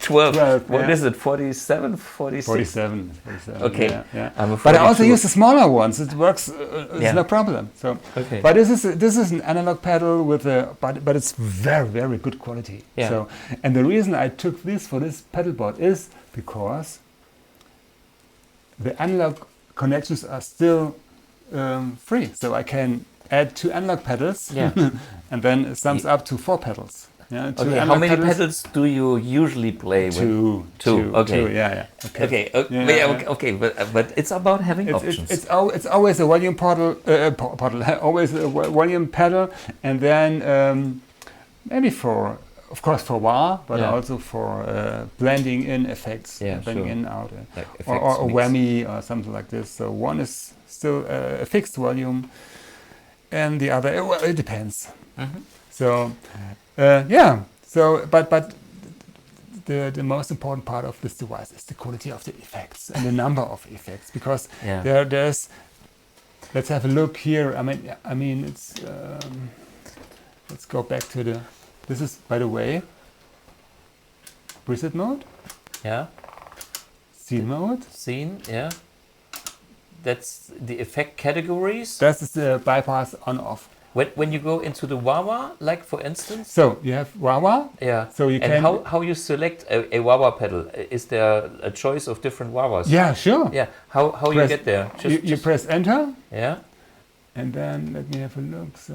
12. 12, What yeah. is it? 47, 46? 47. Okay. Yeah, yeah. I'm a But I also 42. use the smaller ones. It works. It's Yeah. no problem. So, Okay. but this is an analog pedal with a but it's very good quality. Yeah. So, and the reason I took this for this pedal board is because the analog connections are still free. So I can add 2 analog pedals, Yeah. and then it sums up to 4 pedals. Yeah, 2 Okay. How analog many pedals do you usually play with? Two. Okay. 2, yeah. Okay. Okay. Yeah, Yeah, yeah. okay. But it's about having options. It's always a volume pedal, always a volume pedal, and then maybe for, of course, for wah, but Yeah. also for blending in effects, Yeah, blending sure. in out, Like or effects a mix. whammy or something like this. So one is still a fixed volume, and the other, well, it depends. Mhm. So yeah. So but the most important part of this device is the quality of the effects and the number of effects, because Yeah. there's. Let's have a look here. I mean, it's. Let's go back to the. This is, by the way, preset mode, Yeah. scene mode. Scene. Yeah. That's the effect categories. That is the bypass on/off. When you go into the wah-wah, like for instance. So you have wah-wah. Yeah. So you and can. how you select a wah-wah pedal? Is there a choice of different wah-wahs? Yeah, sure. Yeah. How you Press- get there? You press enter, Yeah. and then let me have a look. So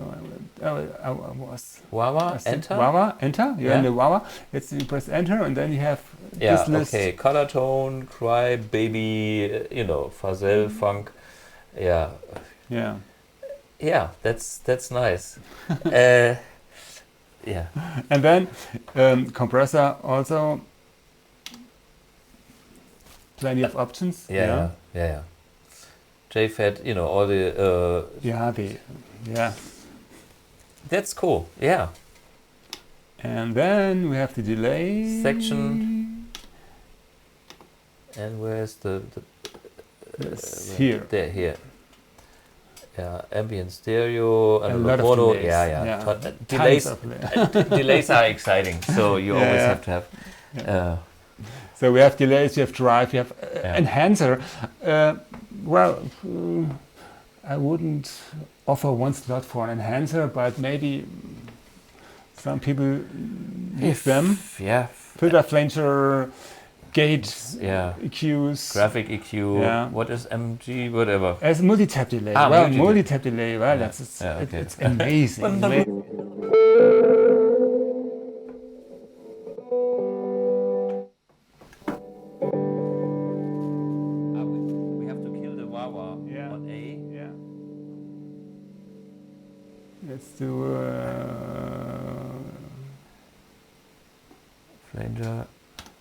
I was. Wah-wah. I think Enter. Wah-wah, enter. You're Yeah. in the wah-wah. You press enter, and then you have Yeah. this list. Okay. Color tone, cry, baby. Fazell, funk. Yeah. Yeah. Yeah. That's nice. Yeah. And then compressor also. Plenty of options. Yeah. JFET. All the. Yeah. That's cool. Yeah. And then we have the delay Section. And where's the It's here. There, here. Yeah, ambient stereo, A analog lot of mono. delays. Yeah. Tons Delays. of delays. Delays are exciting, so you always Yeah. have to have. So we have delays, you have drive, you have Yeah. enhancer. I wouldn't offer one slot for an enhancer, but maybe some people use them. Yeah. Filter flanger, gate Yeah. EQs. Graphic EQ. Yeah. What is MG? Whatever. As multi-tap delay. Ah, multi-tap delay. Well, Yeah. that's Yeah, okay. it's amazing. We have to kill the wah-wah Yeah. on A. Yeah. Let's do Flanger.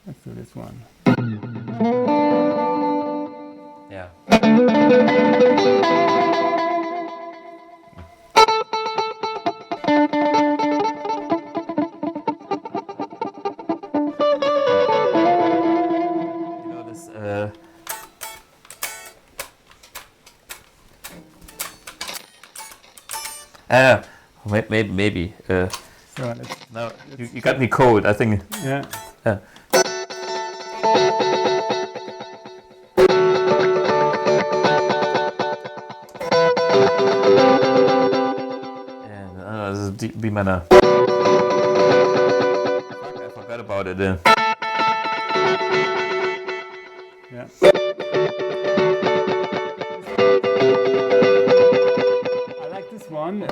let's do this one. Yeah. This. Maybe. So let's, No, you got me cold. I think. yeah. Yeah, this is B minor. Fuck, I forgot about it. Yeah. I like this one.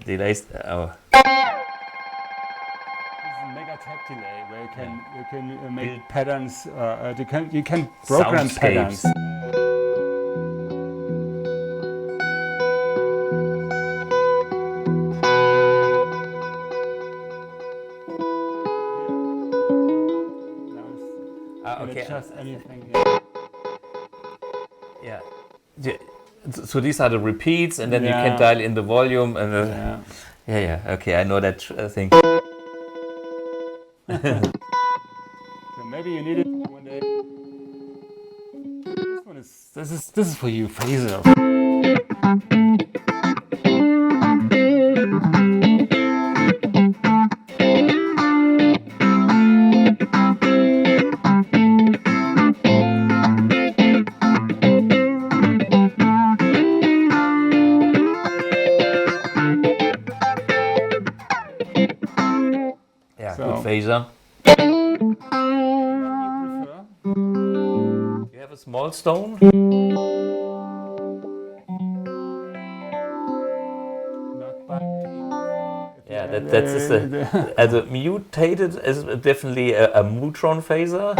delays. This is mega tap delay where you can make patterns. You can program patterns. Okay. Just anything. Yeah. So these are the repeats, and then you can dial in the volume and yeah. Okay, I know that thing. So maybe you need it one day. This is for you, phaser. Good phaser. You have a small stone? Yeah, that's just as a mutated is definitely a Mutron phaser.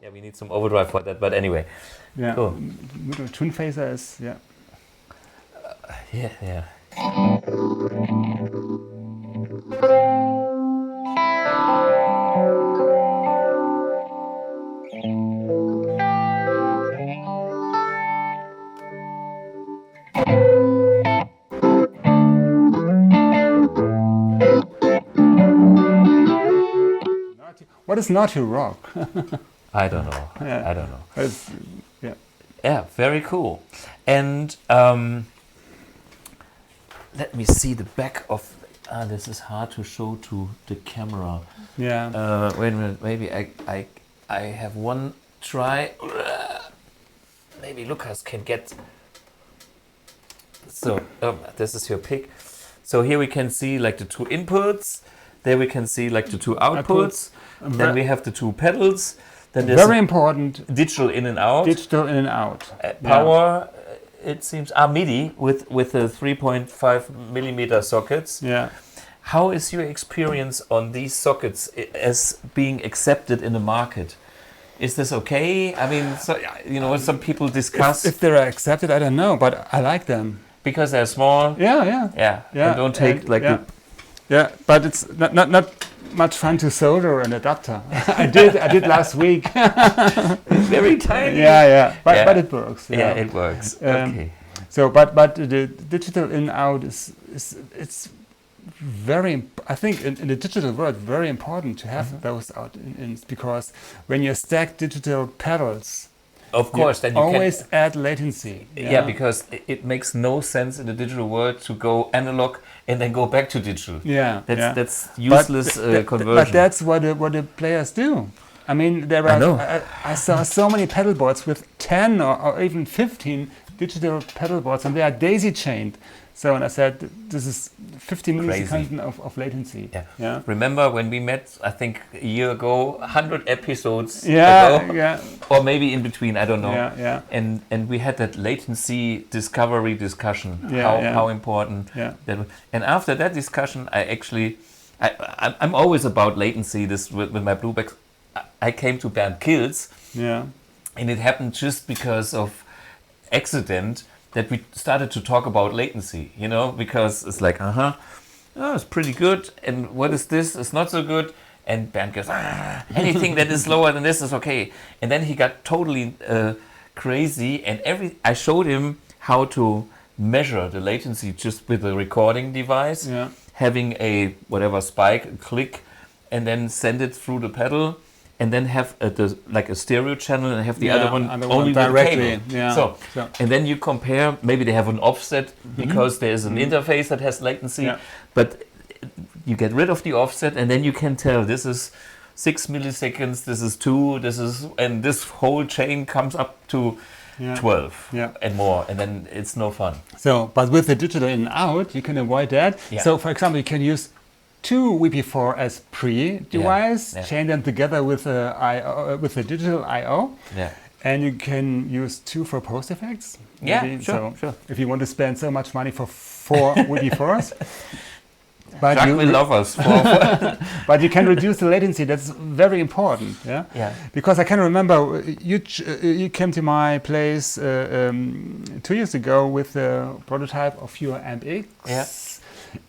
Yeah, we need some overdrive for that, but anyway. Yeah, cool. Tune phaser is, yeah. What is naughty rock? I don't know. I don't know. It's, Yeah, very cool. And let me see the back of. This is hard to show to the camera. Yeah. Wait a minute. Maybe I have one try. Maybe Lucas can get. So this is your pick. So here we can see like the two inputs. There we can see like the two outputs. Then we have the two pedals. Then there's very important. Digital in and out. Digital in and out. Power. It seems MIDI with the 3.5 millimeter sockets. Yeah. How is your experience on these sockets as being accepted in the market? Is this okay? I mean, so, some people discuss if they're accepted. I don't know, but I like them because they're small. Yeah. They don't take Yeah, but it's not much fun to solder an adapter. I did last week. It's very tiny. Yeah. But it works. Yeah, it works. Okay. So, but the digital in out it's very. I think in the digital world, very important to have those out in because when you stack digital pedals. Of course, then you always add latency. Yeah, because it makes no sense in the digital world to go analog and then go back to digital. Yeah, that's useless conversion. But that's what the players do. I mean, there are. I saw so many pedal boards with 10 or even 15 digital pedal boards, and they are daisy chained. So, and I said, this is 50 milliseconds of latency. Yeah. Remember when we met, I think a year ago, 100 episodes ago? Yeah. Or maybe in between, I don't know. Yeah. And we had that latency discovery discussion, how important that was. And after that discussion, I'm always about latency with my Blueback. I came to Bernd Kills. Yeah. And it happened just because of accident that we started to talk about latency, because it's like, it's pretty good, and what is this? It's not so good. And Bernd goes, anything that is lower than this is okay. And then he got totally crazy, and I showed him how to measure the latency just with a recording device, having a spike, a click, and then send it through the pedal. And then have a stereo channel and have the other one only directly. With the cable. So, and then you compare. Maybe they have an offset because there is an interface that has latency, but you get rid of the offset, and then you can tell this is 6 milliseconds, this is 2, and this whole chain comes up to 12 and more, and then it's no fun. So, but with the digital in and out, you can avoid that. Yeah. So, for example, you can use two VP4 as pre-device, chain them together with with a digital I/O, and you can use two for post effects. Yeah, sure. If you want to spend so much money for 4 VP4s. But Jacques will love us. But you can reduce the latency. That's very important. Yeah. Because I can remember you came to my place 2 years ago with the prototype of your Amp1. Yeah.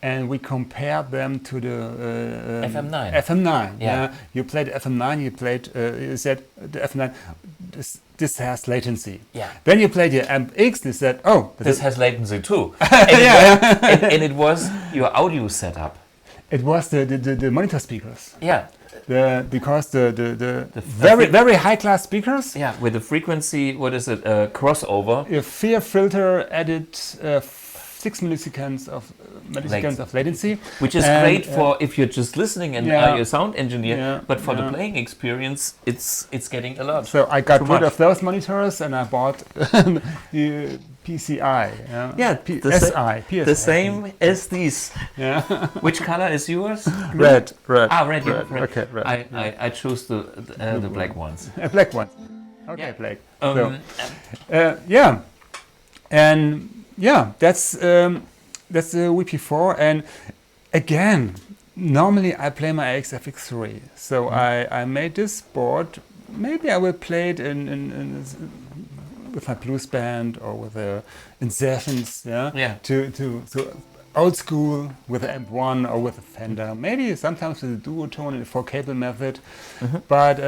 And we compared them to the FM9. FM9. Yeah. You played FM9. You said the FM9. This has latency. Yeah. Then you played your Amp1. You said, "Oh, this has latency too." And it was your audio setup. It was the monitor speakers. Yeah. Because the very high class speakers. Yeah. With the frequency, what is it? Crossover. A FEAR filter added 6 milliseconds of latency, which is great for if you're just listening and are a sound engineer. But for the playing experience, it's getting a lot. So I got rid of those monitors and I bought the PCI. PSI. The same as these. Yeah. Which color is yours? Red. Ah, red. Okay, red. I chose the black ones. Black ones. Okay, black. And that's the VP4, and again, normally I play my AXFX3, so I made this board. Maybe I will play it in with my blues band or with in sessions, to old school with an Amp1 or with a Fender. Maybe sometimes with a duotone and a 4-cable method, but.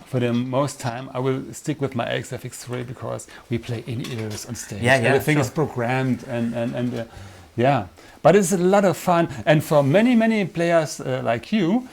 For the most time, I will stick with my AXFX3 because we play in-ears on stage. Everything is programmed and But it's a lot of fun, and for many players like you,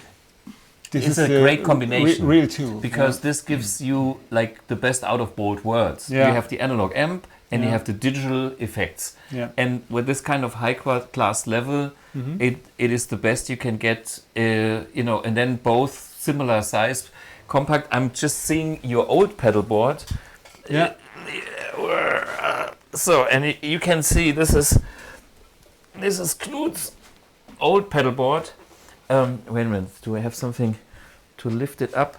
this is a great combination. Real tool, because this gives you like the best out of both worlds. You have the analog amp and you have the digital effects. And with this kind of high class level, it is the best you can get. And then both similar size. Compact. I'm just seeing your old pedalboard. So, and you can see this is Knut's old pedalboard. Wait a minute. Do I have something to lift it up?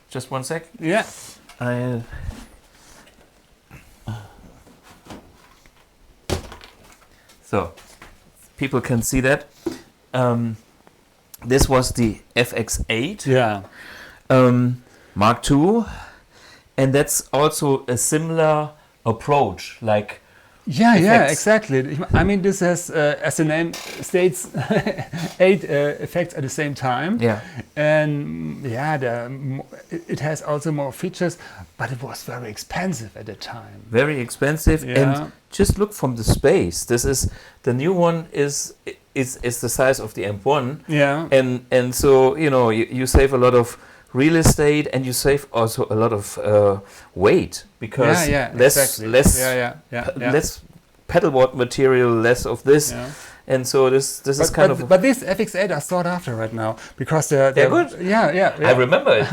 Just one sec. Yeah. So, people can see that. This was the FX8. Yeah. Mark II, and that's also a similar approach, like exactly. I mean, this has, as the name states, 8 effects at the same time. And it has also more features, but it was very expensive at the time. Very expensive, and just look from the space. This is the new one is the size of the Amp1. And so you save a lot of real estate, and you save also a lot of weight because less pedalboard material, less of this, and so this is kind of. But these FX8 are sought after right now because they're good. I remember it.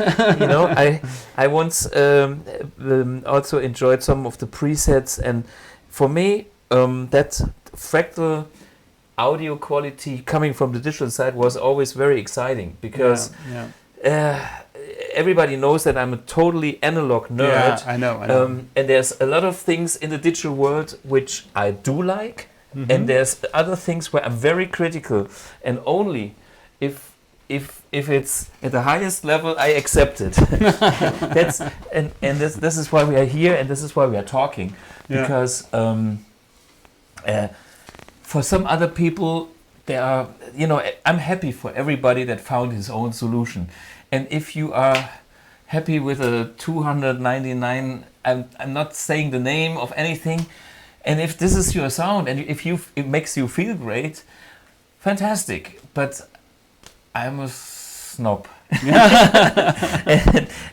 I once also enjoyed some of the presets, and for me that fractal audio quality coming from the digital side was always very exciting because. Everybody knows that I'm a totally analog nerd. I know. And there's a lot of things in the digital world which I do like, and there's other things where I'm very critical. And only if it's at the highest level, I accept it. This is why we are here, and this is why we are talking, because for some other people, there are I'm happy for everybody that found his own solution. And if you are happy with a 299, I'm not saying the name of anything, and if this is your sound and it makes you feel great, fantastic. But I'm a snob,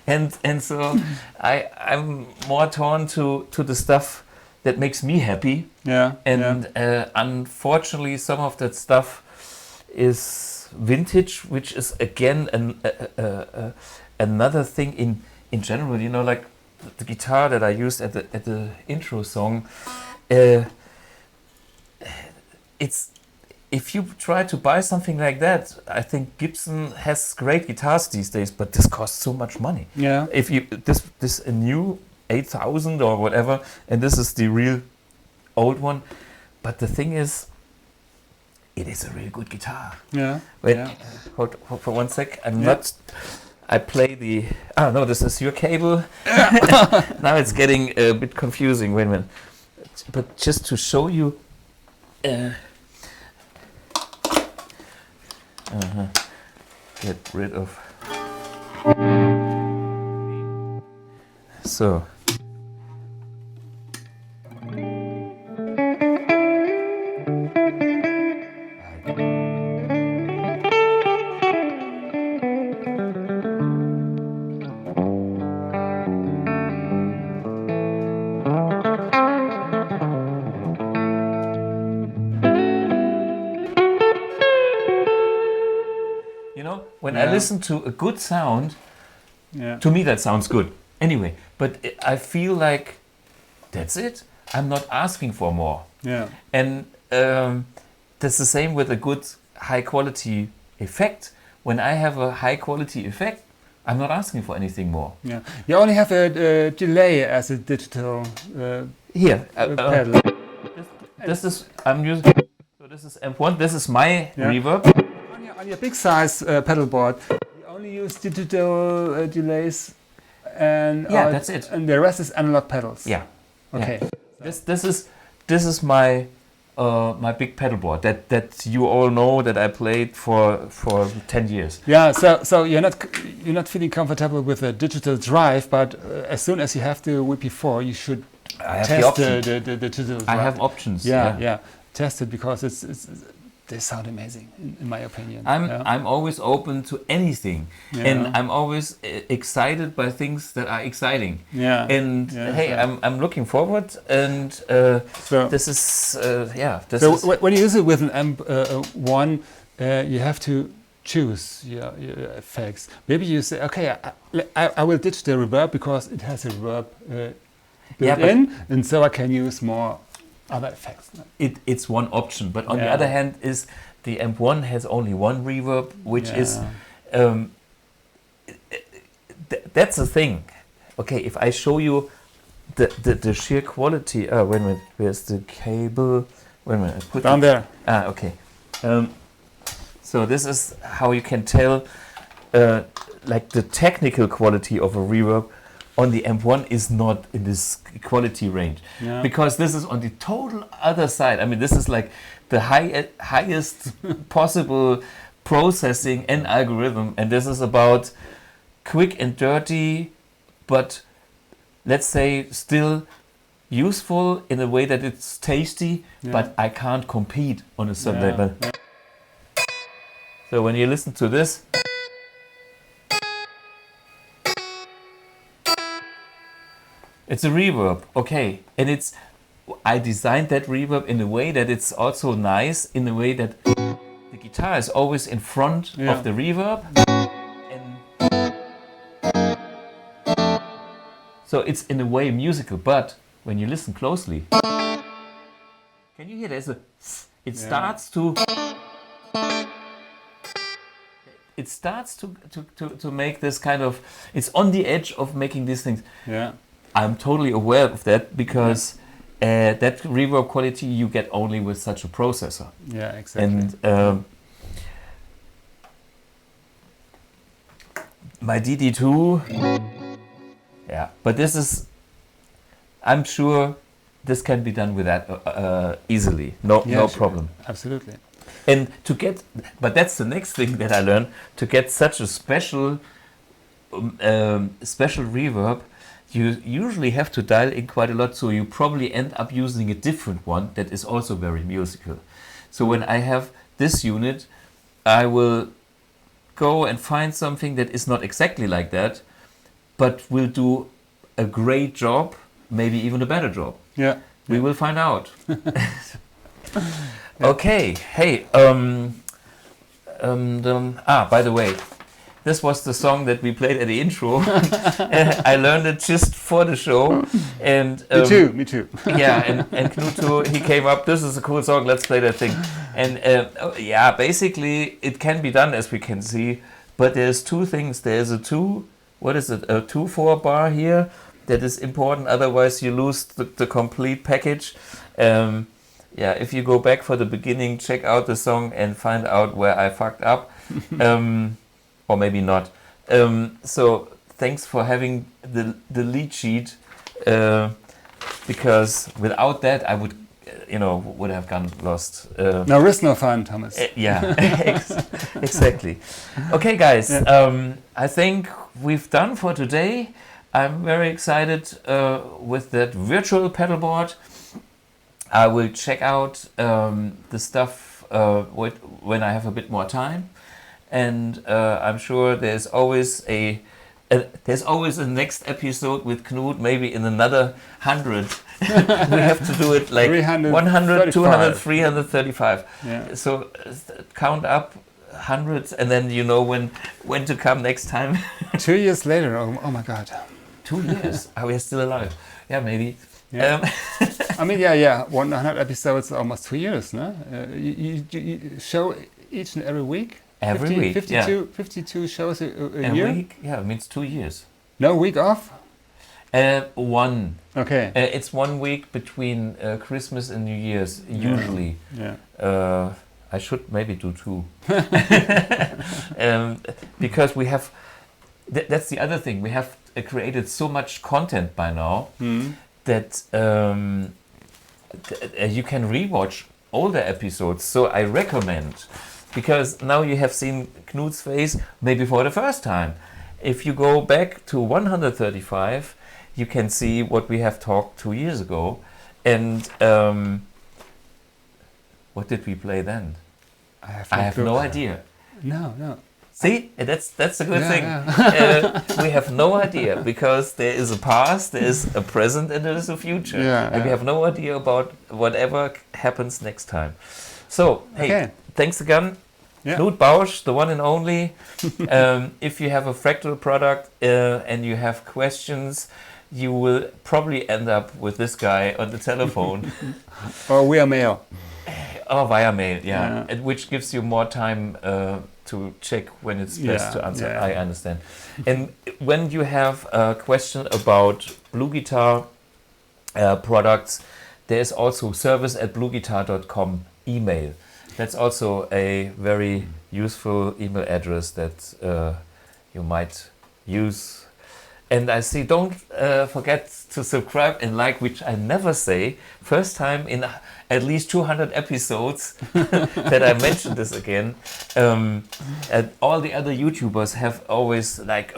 and so I'm more torn to the stuff that makes me happy. Unfortunately, some of that stuff is vintage, which is again another thing in general. Like the guitar that I used at the intro song. It's if you try to buy something like that, I think Gibson has great guitars these days, but this costs so much money. Yeah. If you this a new 8,000 or whatever, and this is the real old one, but the thing is, it is a really good guitar. Yeah. Wait, yeah. hold for 1 sec. I'm not. I play the. Oh no, this is your cable. Now it's getting a bit confusing. Wait a minute. But just to show you. Get rid of. So. When I listen to a good sound, to me that sounds good. Anyway, but I feel like that's it. I'm not asking for more. Yeah. And that's the same with a good high quality effect. When I have a high quality effect, I'm not asking for anything more. Yeah. You only have a delay as a digital here pedal. This is I'm using. So this is Amp1. This is my reverb. On your big size pedal board, you only use digital delays, and that's it. And the rest is analog pedals. Yeah. Okay. Yeah. This is my my big pedal board that you all know that I played for 10 years. Yeah. So you're not feeling comfortable with a digital drive, but as soon as you have the VP4, you should test the digital drive. I have options. Yeah. Test it because they sound amazing, in my opinion. I'm always open to anything, and I'm always excited by things that are exciting. Yeah. And I'm looking forward, and this is when you use it with an Amp1, you have to choose your effects. Maybe you say, okay, I will ditch the reverb because it has a reverb built in, and so I can use more other effects. It's one option, but on the other hand, is the Amp1 has only one reverb, which is that's the thing. Okay, if I show you the sheer quality. Wait a minute, where's the cable? Wait a minute, I put down there. Okay. So this is how you can tell, like the technical quality of a reverb on the Amp1 is not in this quality range, because this is on the total other side. I mean, this is like the highest possible processing and algorithm, and this is about quick and dirty, but let's say still useful in a way that it's tasty, but I can't compete on a certain level. So when you listen to this, it's a reverb, okay, and I designed that reverb in a way that it's also nice, in a way that the guitar is always in front of the reverb, and so it's in a way musical. But when you listen closely, can you hear there's it starts to make this kind of, it's on the edge of making these things. Yeah. I'm totally aware of that, because that reverb quality you get only with such a processor. Yeah, exactly. And my DD2, but this is, I'm sure this can be done with that easily. No problem. Absolutely. And but that's the next thing that I learned, to get such a special reverb, you usually have to dial in quite a lot, so you probably end up using a different one that is also very musical. So when I have this unit, I will go and find something that is not exactly like that, but will do a great job, maybe even a better job. Yeah. We will find out. Okay, hey, by the way, this was the song that we played at the intro. I learned it just for the show. And me too. Yeah, and Knut too, he came up, this is a cool song, let's play that thing. And yeah, basically it can be done, as we can see, but there's two things. There's a 2/4 bar here that is important, otherwise you lose the complete package. Yeah, if you go back for the beginning, check out the song and find out where I fucked up, or maybe not. So thanks for having the lead sheet, because without that I would have gone lost. No risk, no fun, Thomas. Yeah, exactly. Okay, guys, I think we've done for today. I'm very excited with that virtual pedalboard. I will check out the stuff when I have a bit more time, and I'm sure there's always a next episode with Knut, maybe in another 100. We have to do it like 100, 200, 335. Yeah. So count up hundreds, and then you know when to come next time. 2 years later, oh my God. 2 years? Are we still alive? Yeah, maybe. Yeah. I mean, yeah, 100 episodes, almost 2 years, no? You show each and every week? Every week, 52 shows a year? Week? Yeah, it means 2 years. No week off? One. Okay. It's 1 week between Christmas and New Year's, usually. Yeah. I should maybe do 2. Because we have... that's the other thing. We have created so much content by now that you can rewatch older episodes. So I recommend, because now you have seen Knut's face maybe for the first time. If you go back to 135, you can see what we have talked 2 years ago. And what did we play then? I have no idea. No. See, that's a good thing. Yeah. We have no idea, because there is a past, there is a present, and there is a future. And we have no idea about whatever happens next time. So, hey, thanks again. Yeah. Knut Bausch, the one and only. If you have a Fractal product and you have questions, you will probably end up with this guy on the telephone. Or via mail. Or via mail, yeah. Which gives you more time to check when it's best to answer. I understand. And when you have a question about BluGuitar products, there's also service@bluguitar.com email. That's also a very useful email address that you might use. And I see, don't forget to subscribe and like, which I never say. First time in at least 200 episodes that I mentioned this again. And all the other YouTubers have always like,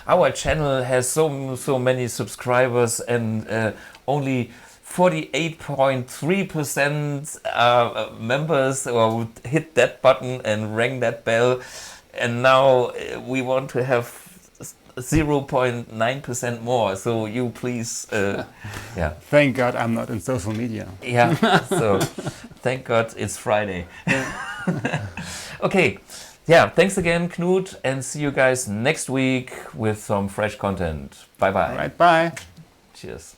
our channel has so many subscribers, and only 48.3% members would hit that button and ring that bell. And now we want to have 0.9% more, so you please Thank God I'm not in social media. So thank God it's Friday. Okay, thanks again, Knut, and see you guys next week with some fresh content. Bye bye. All right, bye. Cheers.